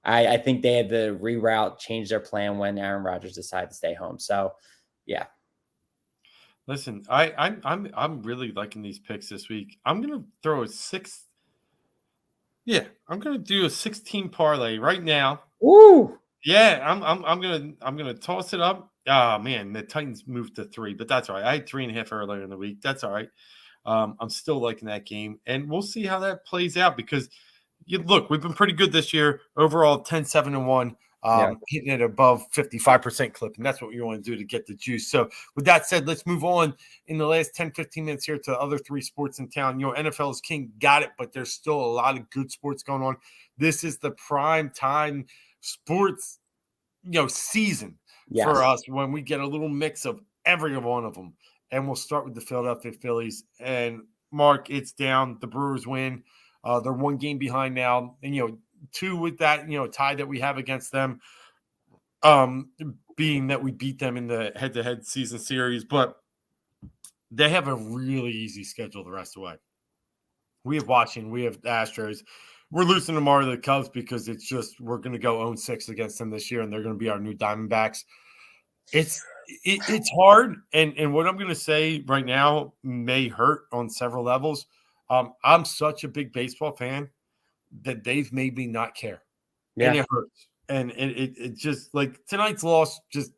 I think they had to reroute, change their plan when Aaron Rodgers decided to stay home. So, yeah. Listen, I'm really liking these picks this week. I'm gonna throw a 6. Yeah, I'm gonna do a 16 parlay right now. Woo! Yeah, I'm gonna toss it up. Oh man, the Titans moved to 3, but that's all right. I had 3.5 earlier in the week. That's all right. I'm still liking that game, and we'll see how that plays out because look, we've been pretty good this year. Overall, 10-7-1. Hitting it above 55% clip, and that's what you want to do to get the juice. So with that said, let's move on in the last 10-15 minutes here to the other 3 sports in town. NFL is king, got it, but there's still a lot of good sports going on. This is the prime time sports season for us when we get a little mix of every one of them. And we'll start with the Philadelphia Phillies. And Mark, it's down. The Brewers win. They're 1 game behind now, and 2 with that, tie that we have against them. being that we beat them in the head-to-head season series, but they have a really easy schedule the rest of the way. We have Washington, we have the Astros. We're losing tomorrow to the Cubs because it's just we're going to go 0-6 against them this year, and they're going to be our new Diamondbacks. It's hard, and what I'm going to say right now may hurt on several levels. I'm such a big baseball fan that they've made me not care, and Yeah. it hurts. And it just like tonight's loss. Just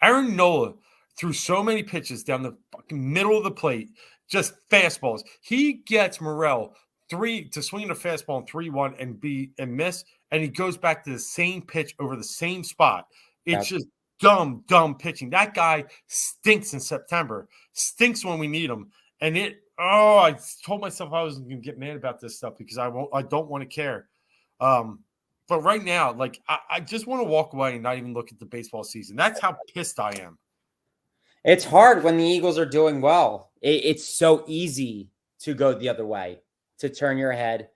Aaron Nola threw so many pitches down the fucking middle of the plate, just fastballs. He gets Morel to swing a fastball in 3-1 and miss, and he goes back to the same pitch over the same spot. It's just dumb pitching. That guy stinks in September. Stinks when we need him. And I told myself I was going to get mad about this stuff because I don't want to care. But right now, like I just want to walk away and not even look at the baseball season. That's how pissed I am. It's hard when the Eagles are doing well. It's so easy to go the other way, to turn your head.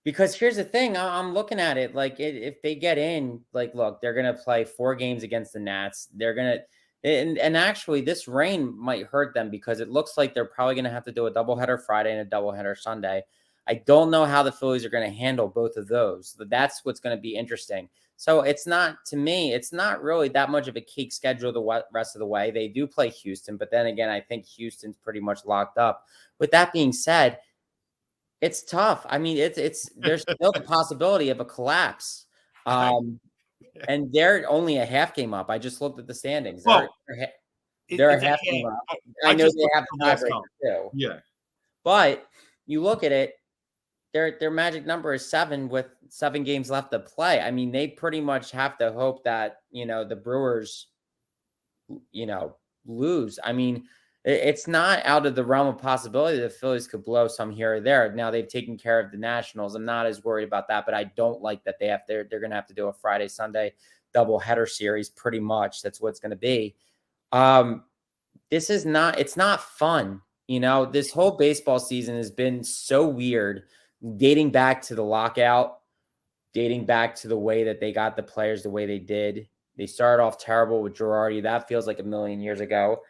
Because here's the thing, I'm looking at it like if they get in, like, look, they're going to play 4 games against the Nats. They're going to, and actually this rain might hurt them because it looks like they're probably going to have to do a doubleheader Friday and a doubleheader Sunday. I don't know how the Phillies are going to handle both of those. That's what's going to be interesting. So it's not, to me, it's not really that much of a cake schedule the rest of the way. They do play Houston, but then again, I think Houston's pretty much locked up. With that being said, it's tough. I mean, there's still the possibility of a collapse. And they're only a half game up. I just looked at the standings. They're a half game up. I know they have the tiebreaker too. Yeah. But you look at it, their magic number is 7 with 7 games left to play. I mean, they pretty much have to hope that, the Brewers, lose. I mean, it's not out of the realm of possibility the Phillies could blow some here or there. Now they've taken care of the Nationals. I'm not as worried about that, but I don't like that they're going to have to do a Friday, Sunday doubleheader series. Pretty much that's what it's going to be. It's not fun. This whole baseball season has been so weird, dating back to the lockout, dating back to the way that they got the players the way they did. They started off terrible with Girardi. That feels like a million years ago.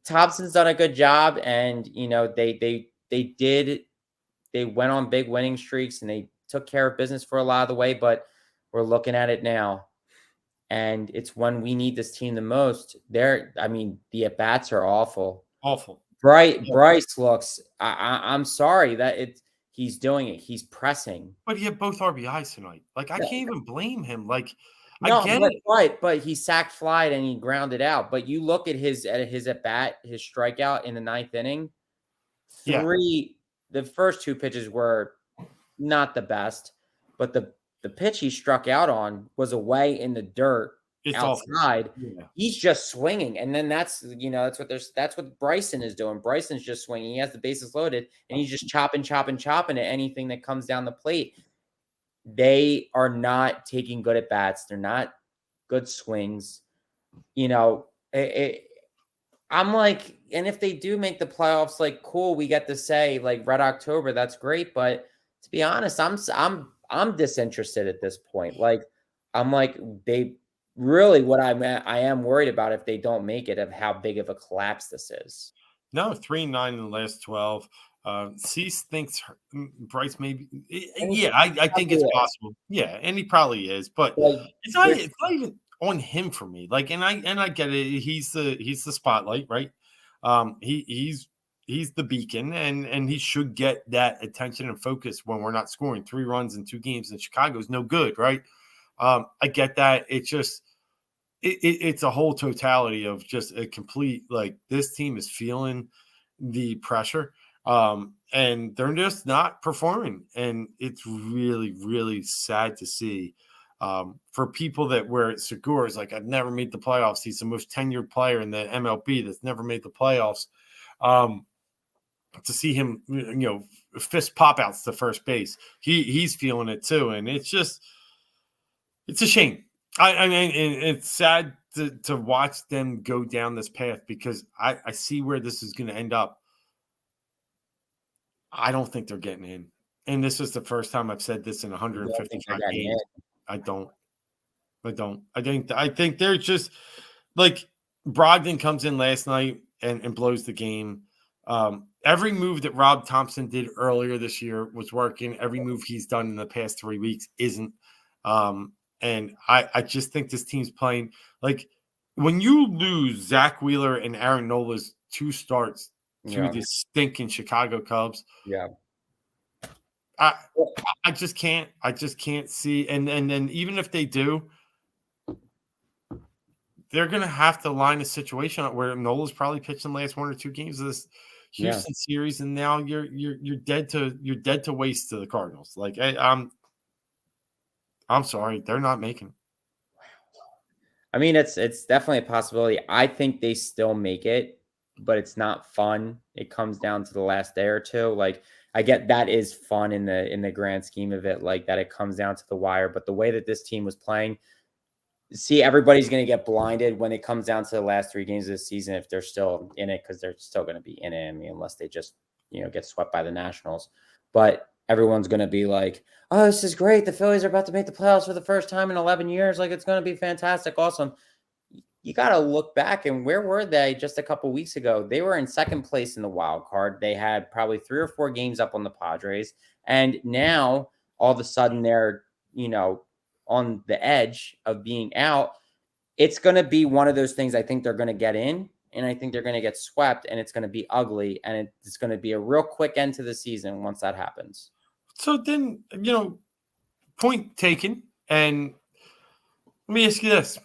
Thompson's done a good job, and they went on big winning streaks and they took care of business for a lot of the way. But we're looking at it now, and it's when we need this team the most. The at bats are awful. Bryce looks. I'm sorry that he's doing it. He's pressing, but he had both RBIs tonight. Like I can't even blame him. Like. No, I get it. Right, but he sacked fly and he grounded out. But you look at his at bat, his strikeout in the 9th inning. The first 2 pitches were not the best, but the pitch he struck out on was away in the dirt outside. Yeah. He's just swinging, and then that's what Bryson is doing. Bryson's just swinging. He has the bases loaded, and he's just chopping at anything that comes down the plate. They are not taking good at bats. They're not good swings. I'm like, and if they do make the playoffs, like, cool, we get to say like Red October, that's great. But to be honest, I'm disinterested at this point. Like, I'm like, they really I am worried about if they don't make it, of how big of a collapse this is. No, 3-9 in the last 12. Cease thinks Bryce maybe. Yeah, I think it's possible. Yeah, and he probably is, but it's not even on him for me. Like, and I get it. He's the spotlight, right? He's the beacon, and he should get that attention and focus when we're not scoring 3 runs in 2 games in Chicago is no good, right? I get that. It's just it's a whole totality of just a complete, like, this team is feeling the pressure. And they're just not performing, and it's really, really sad to see. For people that where Segura is like, I've never made the playoffs. He's the most tenured player in the MLB that's never made the playoffs. To see him, fist pop outs to first base, he's feeling it too, and it's a shame. I mean, it's sad to watch them go down this path because I see where this is going to end up. I don't think they're getting in. And this is the first time I've said this in 155 games. I don't. I don't. I think they're just like Brogdon comes in last night and blows the game. Every move that Rob Thompson did earlier this year was working. Every move he's done in the past 3 weeks isn't. And I just think this team's playing like when you lose Zach Wheeler and Aaron Nola's 2 starts to the stinking Chicago Cubs. Yeah. I just can't see and then even if they do, they're gonna have to line a situation up where Nola's probably pitching the last 1 or 2 games of this Houston series, and now you're dead to waste to the Cardinals. Like I'm sorry, they're not making it. I mean, it's definitely a possibility. I think they still make it, but it's not fun. It comes down to the last day or two. Like I get that is fun in the grand scheme of it, like that it comes down to the wire. But the way that this team was playing, see, everybody's going to get blinded when it comes down to the last 3 games of the season if they're still in it, because they're still going to be in it. I mean, unless they just get swept by the Nationals. But everyone's going to be like, oh, this is great. The Phillies are about to make the playoffs for the first time in 11 years. Like, it's going to be fantastic. Awesome. You got to look back, and where were they just a couple weeks ago? They were in second place in the wild card. They had probably 3 or 4 games up on the Padres. And now all of a sudden they're, on the edge of being out. It's going to be one of those things. I think they're going to get in, and I think they're going to get swept, and it's going to be ugly, and it's going to be a real quick end to the season once that happens. So then, point taken. And let me ask you this.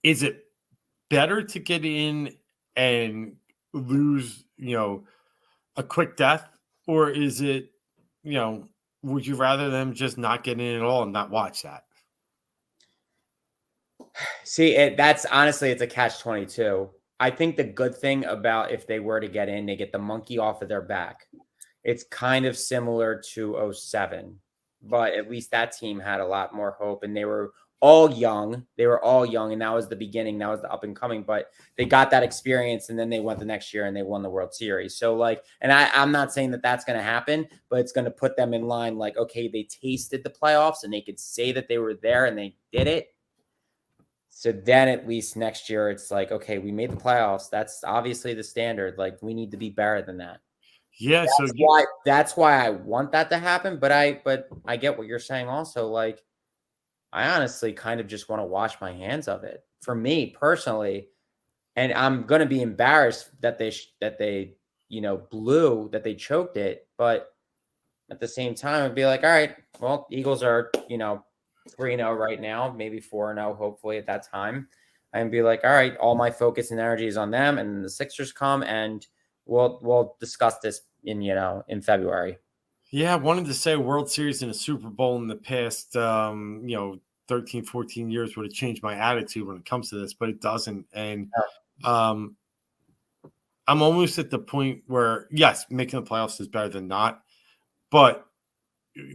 Is it better to get in and lose, a quick death? Or is it, would you rather them just not get in at all and not watch that? See, that's honestly, it's a catch-22. I think the good thing about if they were to get in, they get the monkey off of their back. It's kind of similar to 07, but at least that team had a lot more hope, and they were all young. They were all young, and that was the beginning. That was the up and coming, but they got that experience, and then they went the next year and they won the World Series. So and I'm not saying that that's going to happen, but it's going to put them in line. Like, okay, they tasted the playoffs and they could say that they were there and they did it. So then at least next year, it's like, okay, we made the playoffs. That's obviously the standard. Like, we need to be better than that. Yeah. That's why I want that to happen. But I get what you're saying also. Like, I honestly kind of just want to wash my hands of it for me personally. And I'm going to be embarrassed that they blew, that they choked it. But at the same time, I'd be like, all right, well, Eagles are, 3-0 right now, maybe 4-0, hopefully at that time. And be like, all right, all my focus and energy is on them. And the Sixers come, and we'll discuss this in February. Yeah, I wanted to say a World Series and a Super Bowl in the past, 13, 14 years would have changed my attitude when it comes to this, but it doesn't. And I'm almost at the point where, yes, making the playoffs is better than not. But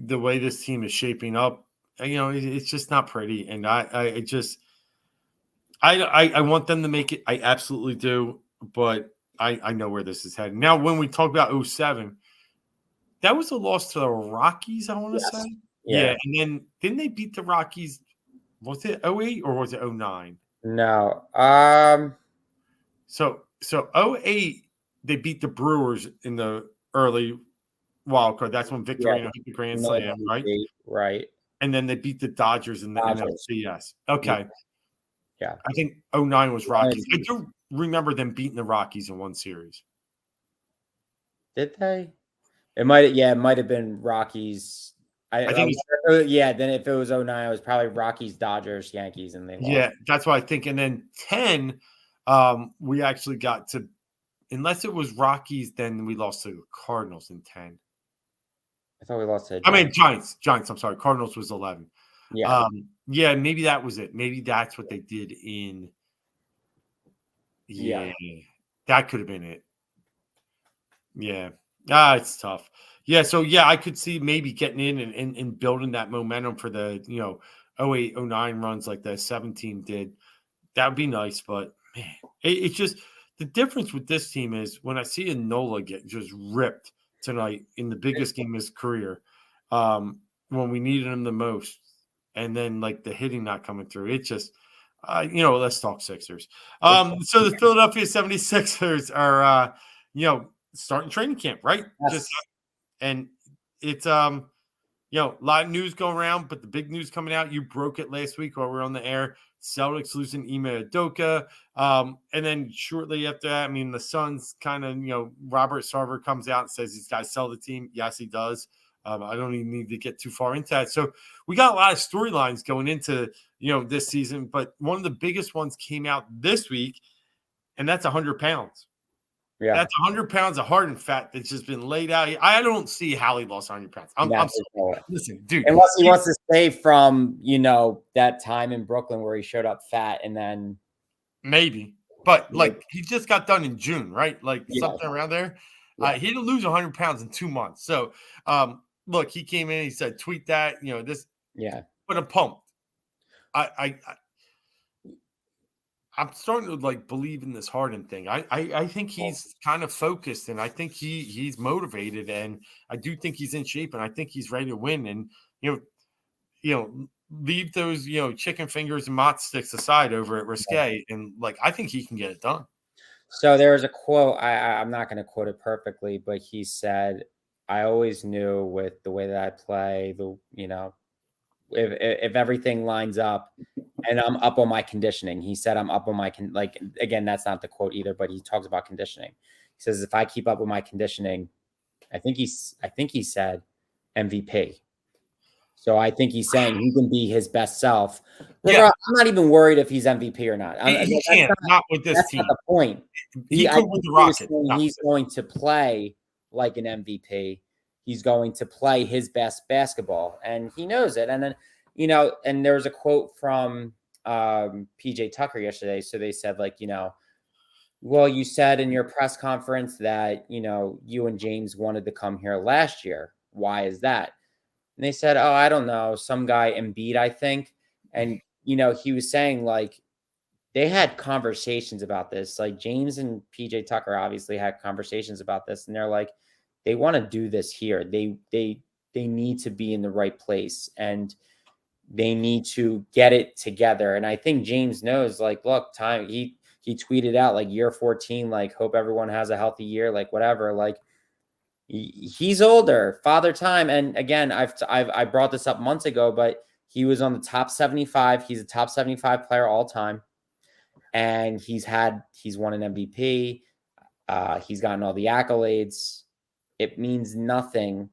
the way this team is shaping up, it's just not pretty. And I want them to make it. I absolutely do. But I know where this is heading. Now, when we talk about 07, that was a loss to the Rockies, I want to say. Yeah. And then didn't they beat the Rockies? Was it 08 or was it 09? No. So 08, they beat the Brewers in the early wild card. That's when Victor hit the grand slam, right? Right. And then they beat the Dodgers in the NLCS. Okay. Yeah. I think 09 was Rockies. I do remember them beating the Rockies in one series. Did they? It might have been Rockies. I think then if it was 09, it was probably Rockies, Dodgers, Yankees, and they lost. Yeah, that's what I think. And then 10, we actually got to, unless it was Rockies, then we lost to the Cardinals in 10. I thought we lost to Giants. I'm sorry. Cardinals was 11. Yeah. Yeah, maybe that was it. Maybe that's what they did in. Yeah. That could have been it. Yeah. It's tough. Yeah, so I could see maybe getting in and building that momentum for the 08, 09 runs like the 7 team did. That would be nice, but man, it's just the difference with this team is when I see a Nola get just ripped tonight in the biggest game of his career, when we needed him the most, and then like the hitting not coming through. It just, let's talk Sixers. So the Philadelphia 76ers are, starting training camp, right? Yes. And it's, a lot of news going around, but the big news coming out, you broke it last week while we were on the air. Celtics losing Ime Udoka. And then shortly after that, the Suns kind of, Robert Sarver comes out and says he's got to sell the team. Yes, he does. I don't even need to get too far into that. So we got a lot of storylines going into, this season, but one of the biggest ones came out this week, and that's 100 pounds. Yeah. That's 100 pounds of hardened fat that's just been laid out. I don't see how he lost 100 pounds. I'm listen, dude. Unless he wants to stay from, that time in Brooklyn where he showed up fat and then. Maybe. But, like, he just got done in June, right? Like, something around there. Yeah. He didn't lose 100 pounds in 2 months. So, look, he came in, he said, tweet that, this. Yeah. But I'm pumped. I'm starting to like believe in this Harden thing. I think he's kind of focused, and I think he's motivated, and I do think he's in shape, and I think he's ready to win. And leave those chicken fingers and mott sticks aside over at Risque, and like I think he can get it done. So there was a quote. I'm not going to quote it perfectly, but he said, "I always knew with the way that I play, if everything lines up and I'm up on my conditioning," he said, "I'm up on my again, that's not the quote either, but he talks about conditioning. He says, if I keep up with my conditioning, I think he said MVP. So I think he's saying he can be his best self. Yeah. I'm not even worried if he's MVP or not. He can't, not with this team. That's not the point. He could with the Rockets. He's going to play like an MVP. He's going to play his best basketball, and he knows it. And then, and there was a quote from PJ Tucker yesterday. So they said, like, well, you said in your press conference that, you and James wanted to come here last year. Why is that? And they said, oh, I don't know. Some guy, Embiid, I think. And, he was saying, like, they had conversations about this. Like, James and PJ Tucker obviously had conversations about this. And they're like, they want to do this here. They need to be in the right place, and they need to get it together. And I think James knows, like, look, time. He tweeted out, like, year 14, like, hope everyone has a healthy year, like, whatever. Like, he's older, father time. And again, I brought this up months ago, but he was on the top 75. He's a top 75 player all time, and he's won an MVP. He's gotten all the accolades. It means nothing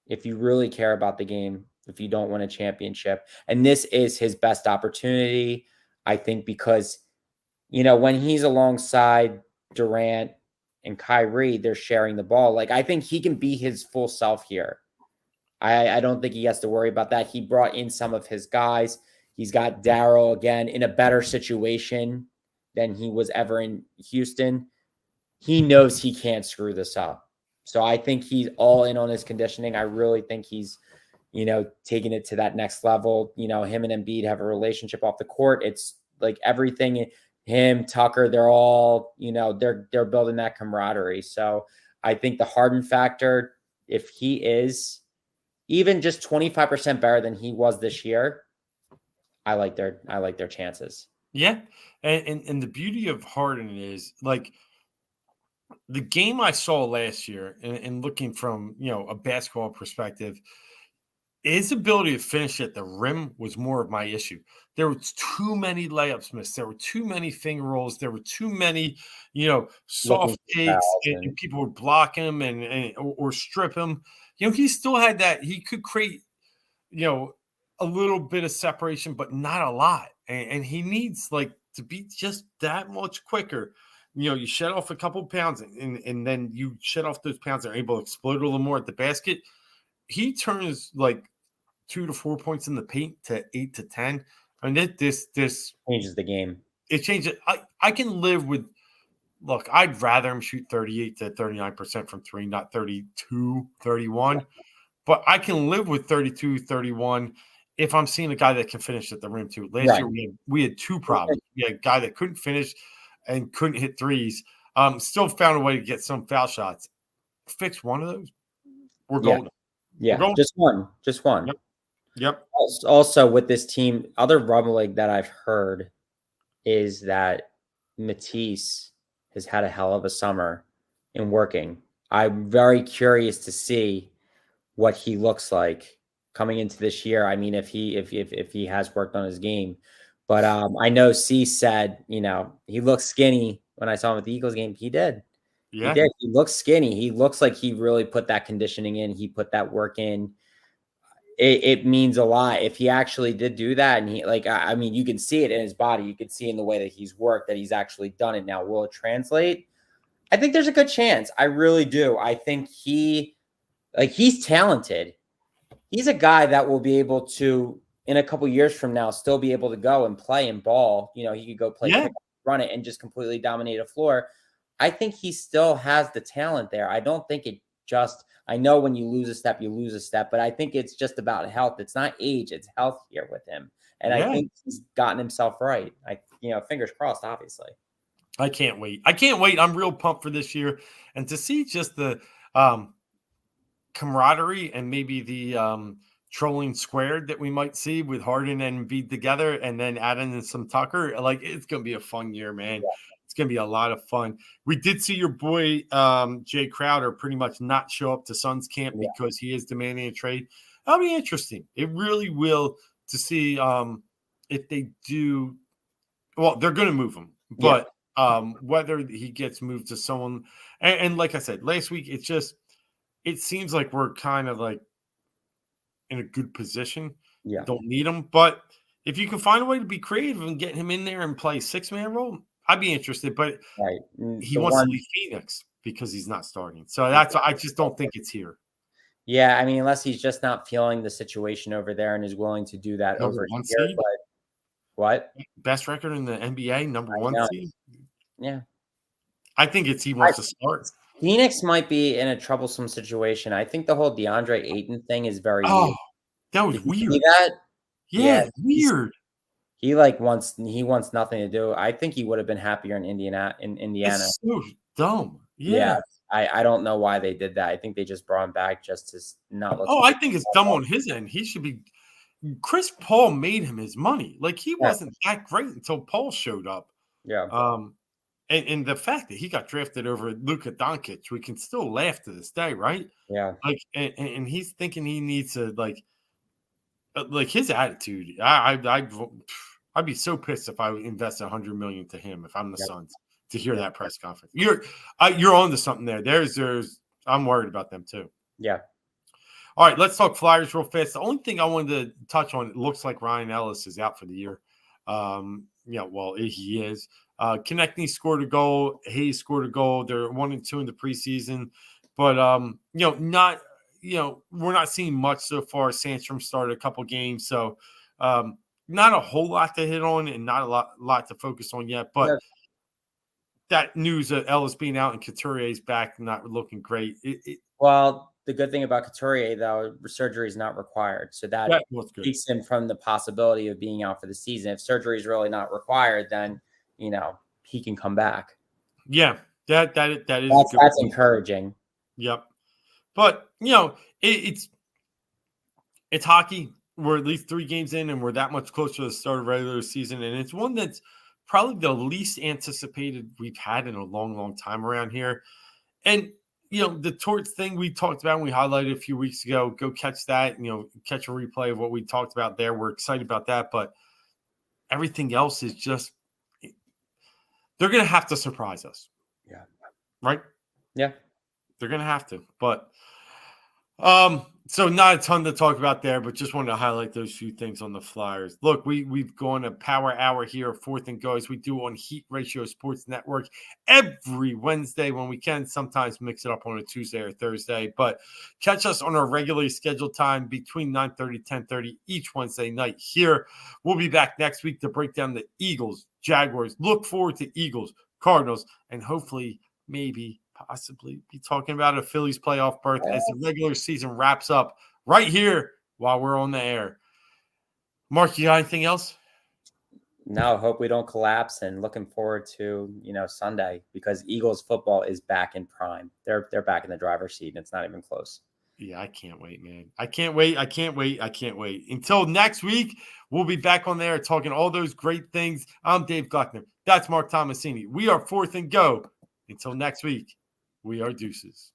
if you really care about the game, if you don't win a championship. And this is his best opportunity, I think, because, when he's alongside Durant and Kyrie, they're sharing the ball. Like, I think he can be his full self here. I don't think he has to worry about that. He brought in some of his guys. He's got Darryl again in a better situation than he was ever in Houston. He knows he can't screw this up. So I think he's all in on his conditioning. I really think he's, taking it to that next level. Him and Embiid have a relationship off the court. It's like everything, him, Tucker, they're all, they're building that camaraderie. So I think the Harden factor, if he is even just 25% better than he was this year, I like their chances. Yeah. And the beauty of Harden is, like, the game I saw last year, and looking from, a basketball perspective, his ability to finish at the rim was more of my issue. There were too many layups missed. There were too many finger rolls. There were too many, soft takes, and people would block him or strip him. He still had that. He could create, a little bit of separation, but not a lot. And he needs, like, to be just that much quicker. You shed off a couple of pounds, and then you shed off those pounds and are able to explode a little more at the basket. He turns, like, 2 to 4 points in the paint to 8 to 10. I mean, this changes the game. It changes. I can live with. Look, I'd rather him shoot 38 to 39% from three, not 32, 31. But I can live with 32, 31 if I'm seeing a guy that can finish at the rim too. Last year we had two problems. We had a guy that couldn't finish and couldn't hit threes. Still found a way to get some foul shots. Fix one of those, we're golden. Yeah, just one. Yep. Yep. Also, with this team, other rumbling that I've heard is that Matisse has had a hell of a summer in working. I'm very curious to see what he looks like coming into this year. I mean, if he has worked on his game, but I know C said, he looks skinny when I saw him at the Eagles game. He did. He Yeah. did. He looks skinny. He looks like he really put that conditioning in. He put that work in. It means a lot if he actually did do that. And I mean, you can see it in his body. You can see in the way that he's worked that he's actually done it. Now, will it translate? I think there's a good chance. I really do. I think he's talented. He's a guy that will be able to, in a couple years from now, still be able to go and play and ball. He could go play Yeah. pick up, run it, and just completely dominate a floor. I think he still has the talent there. I don't think it just. I know when you lose a step, you lose a step, but I think it's just about health. It's not age, it's health here with him. And I Yeah. think he's gotten himself right. Fingers crossed, obviously. I can't wait. I can't wait. I'm real pumped for this year. And to see just the camaraderie and maybe the trolling squared that we might see with Harden and Embiid together, and then adding in some Tucker, like it's going to be a fun year, man. Yeah. It's going to be a lot of fun. We did see your boy Jay Crowder pretty much not show up to Suns camp because he is demanding a trade. That'll be interesting. It really will, to see if they do. Well, they're going to move him, but whether he gets moved to someone, and like I said last week, it seems like we're kind of like in a good position. Yeah. Don't need him. But if you can find a way to be creative and get him in there and play 6-man role, I'd be interested. But he wants to leave Phoenix because he's not starting. So I just don't think it's here. Yeah, I mean, unless he's just not feeling the situation over there and is willing to do that over here. Seed? But what? Best record in the NBA, number 1 seed? Yeah. I think he wants to start. Phoenix might be in a troublesome situation. I think the whole DeAndre Ayton thing is very weird. That was weird. See that? Yeah, weird. He wants nothing to do. I think he would have been happier in Indiana. It's so dumb. Yeah. I don't know why they did that. I think they just brought him back just to not look. I think it's dumb on his end. He should be. Chris Paul made him his money. Like he wasn't that great until Paul showed up. Yeah. And the fact that he got drafted over Luka Doncic, we can still laugh to this day, right? Yeah. Like, and he's thinking he needs to like his attitude. I'd be so pissed if I invest $100 million to him if I'm the Suns to hear that press conference. You're on to something there. There's I'm worried about them too. Yeah. All right, let's talk Flyers real fast. The only thing I wanted to touch on, it looks like Ryan Ellis is out for the year. He is. Konechny scored a goal. Hayes scored a goal. They're 1-2 in the preseason, but we're not seeing much so far. Sandstrom started a couple games, so not a whole lot to hit on and not a lot to focus on yet. But that news of Ellis being out and Couturier's back, not looking great. Well, the good thing about Couturier, though, surgery is not required. So that takes him from the possibility of being out for the season. If surgery is really not required, then, he can come back. Yeah, that is that's encouraging. Yep. But, it's hockey. We're at least 3 games in, and we're that much closer to the start of regular season. And it's one that's probably the least anticipated we've had in a long, long time around here. And, the Torts thing we talked about and we highlighted a few weeks ago, go catch that, catch a replay of what we talked about there. We're excited about that. But everything else is just, they're going to have to surprise us. Yeah. Right? Yeah. They're going to have to. But, so not a ton to talk about there, but just wanted to highlight those few things on the Flyers. Look, we've gone a power hour here, 4th and Go, as we do on Heat Ratio Sports Network every Wednesday when we can. Sometimes mix it up on a Tuesday or Thursday, but catch us on our regularly scheduled time between 9:30 10:30 each Wednesday night here. We'll be back next week to break down the Eagles, Jaguars. Look forward to Eagles, Cardinals, and hopefully possibly be talking about a Phillies playoff berth as the regular season wraps up right here while we're on the air. Mark, you got anything else? No, hope we don't collapse, and looking forward to, Sunday, because Eagles football is back in prime. They're back in the driver's seat, and it's not even close. Yeah, I can't wait, man. I can't wait. I can't wait. I can't wait. Until next week, we'll be back on there talking all those great things. I'm Dave Gluckner. That's Mark Tomasini. We are Fourth and Go. Until next week, we are deuces.